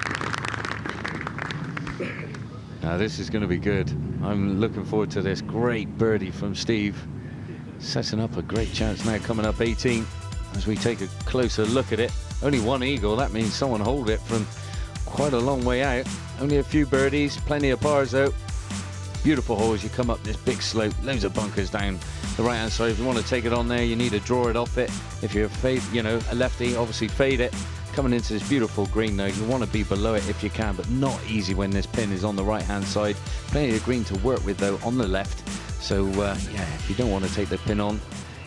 Now this is going to be good. I'm looking forward to this. Great birdie from Steve. Setting up a great chance now, coming up 18 as we take a closer look at it. Only one eagle, that means someone hold it from quite a long way out. Only a few birdies, plenty of pars out. Beautiful hole as you come up this big slope, loads of bunkers down the right hand side. If you want to take it on there, you need to draw it off it. If you're a lefty, obviously fade it. Coming into this beautiful green though, you want to be below it if you can, but not easy when this pin is on the right hand side. Plenty of green to work with though on the left. So yeah, if you don't want to take the pin on,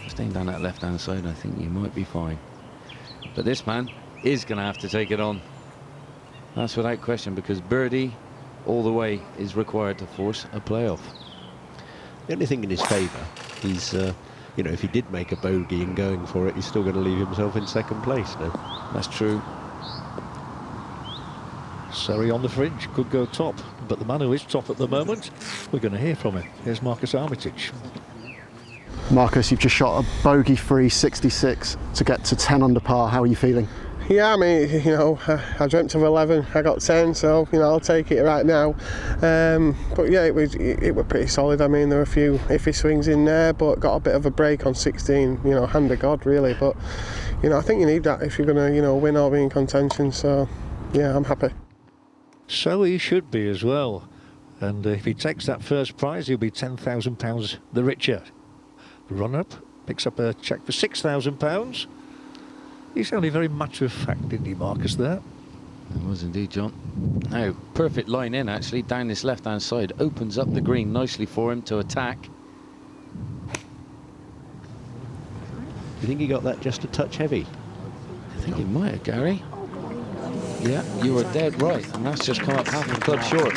staying down that left hand side, I think you might be fine. But this man is going to have to take it on. That's without question, because birdie all the way is required to force a playoff. The only thing in his favour is, you know, if he did make a bogey and going for it, he's still going to leave himself in second place now. That's true. Surrey on the fringe, could go top, but the man who is top at the moment, we're going to hear from him. Here's Marcus Armitage. Marcus, you've just shot a bogey-free 66 to get to 10 under par. How are you feeling? Yeah, I mean, you know, I dreamt of 11, I got 10, so, you know, I'll take it right now. But yeah, it was pretty solid. I mean, there were a few iffy swings in there, but got a bit of a break on 16, you know, hand of God, really. But, you know, I think you need that if you're going to, you know, win or be in contention. So, yeah, I'm happy. So he should be as well. And if he takes that first prize, he'll be £10,000 the richer. Run-up picks up a cheque for £6,000. He sounded very matter-of-fact, didn't he, Marcus, there? It was indeed, John. Now, perfect line in, actually, down this left-hand side. Opens up the green nicely for him to attack. Do you think he got that just a touch heavy? I think he might have, Gary. Yeah, you were dead right, and that's just come up half a club short.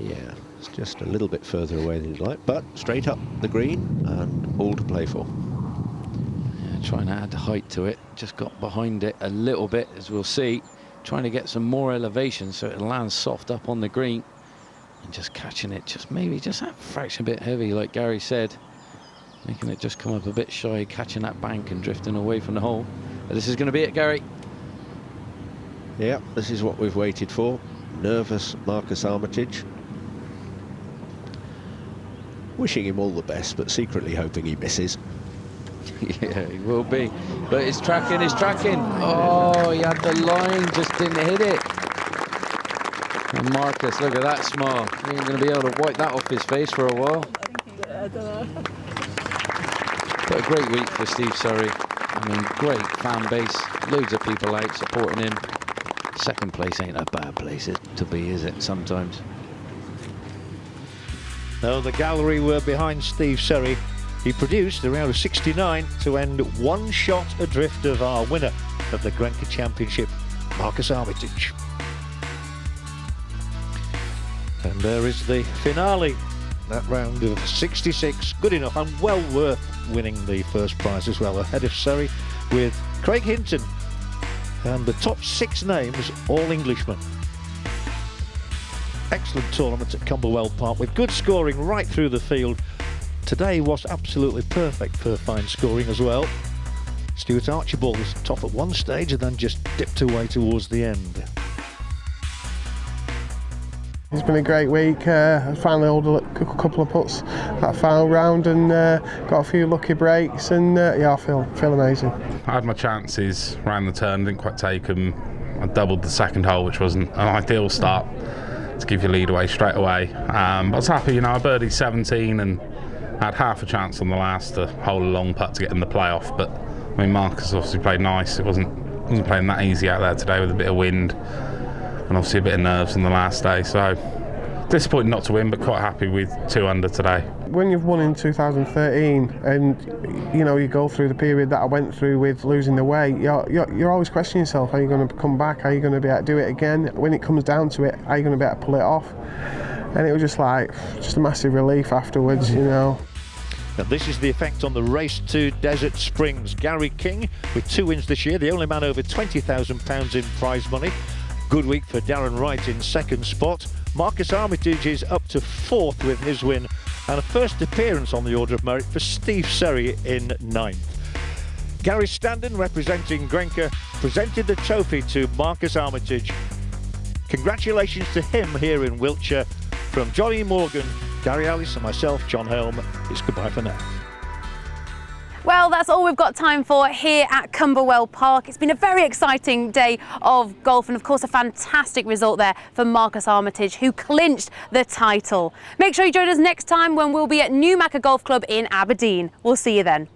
Yeah, it's just a little bit further away than you'd like, but straight up the green and all to play for. Yeah, trying to add height to it. Just got behind it a little bit, as we'll see. Trying to get some more elevation so it lands soft up on the green. And just catching it, just maybe just that fraction bit heavy, like Gary said. Making it just come up a bit shy, catching that bank and drifting away from the hole. But this is going to be it, Gary. Yeah, this is what we've waited for. Nervous Marcus Armitage. Wishing him all the best, but secretly hoping he misses. Yeah, he will be. But it's tracking, it's tracking. Oh, he had the line, just didn't hit it. And Marcus, look at that smile. He ain't going to be able to wipe that off his face for a while. I don't know. But a great week for Steve Surrey. I mean, great fan base. Loads of people out supporting him. Second place ain't a bad place to be, is it, sometimes? No, the gallery were behind Steve Surrey. He produced a round of 69 to end one shot adrift of our winner of the GRENKE Championship, Marcus Armitage. And there is the finale. That round of 66, good enough and well worth winning the first prize as well, ahead of Surrey with Craig Hinton. And the top 6 names, all Englishmen. Excellent tournament at Cumberwell Park with good scoring right through the field. Today was absolutely perfect for fine scoring as well. Stuart Archibald was top at one stage and then just dipped away towards the end. It's been a great week. I finally held a couple of putts that final round and got a few lucky breaks, and yeah, I feel amazing. I had my chances round the turn, didn't quite take them. I doubled the second hole, which wasn't an ideal start to give your lead away straight away. But I was happy, you know, I birdied 17 and I had half a chance on the last to hold a long putt to get in the playoff, but I mean, Marcus obviously played nice. It wasn't playing that easy out there today with a bit of wind and obviously a bit of nerves on the last day. So disappointed not to win, but quite happy with 2 under today. When you've won in 2013 and you go through the period that I went through with losing the weight, you're always questioning yourself, are you going to come back, are you going to be able to do it again? When it comes down to it, are you going to be able to pull it off? And it was just a massive relief afterwards, And this is the effect on the race to Desert Springs. Gary King with 2 wins this year, the only man over £20,000 in prize money. Good week for Darren Wright in 2nd spot. Marcus Armitage is up to 4th with his win, and a first appearance on the order of merit for Steve Surrey in 9th. Gary Standen, representing Grenke, presented the trophy to Marcus Armitage. Congratulations to him here in Wiltshire. From Johnny Morgan, Gary Ellis and myself, John Helm, it's goodbye for now. Well, that's all we've got time for here at Cumberwell Park. It's been a very exciting day of golf and, of course, a fantastic result there for Marcus Armitage, who clinched the title. Make sure you join us next time when we'll be at Newmarket Golf Club in Aberdeen. We'll see you then.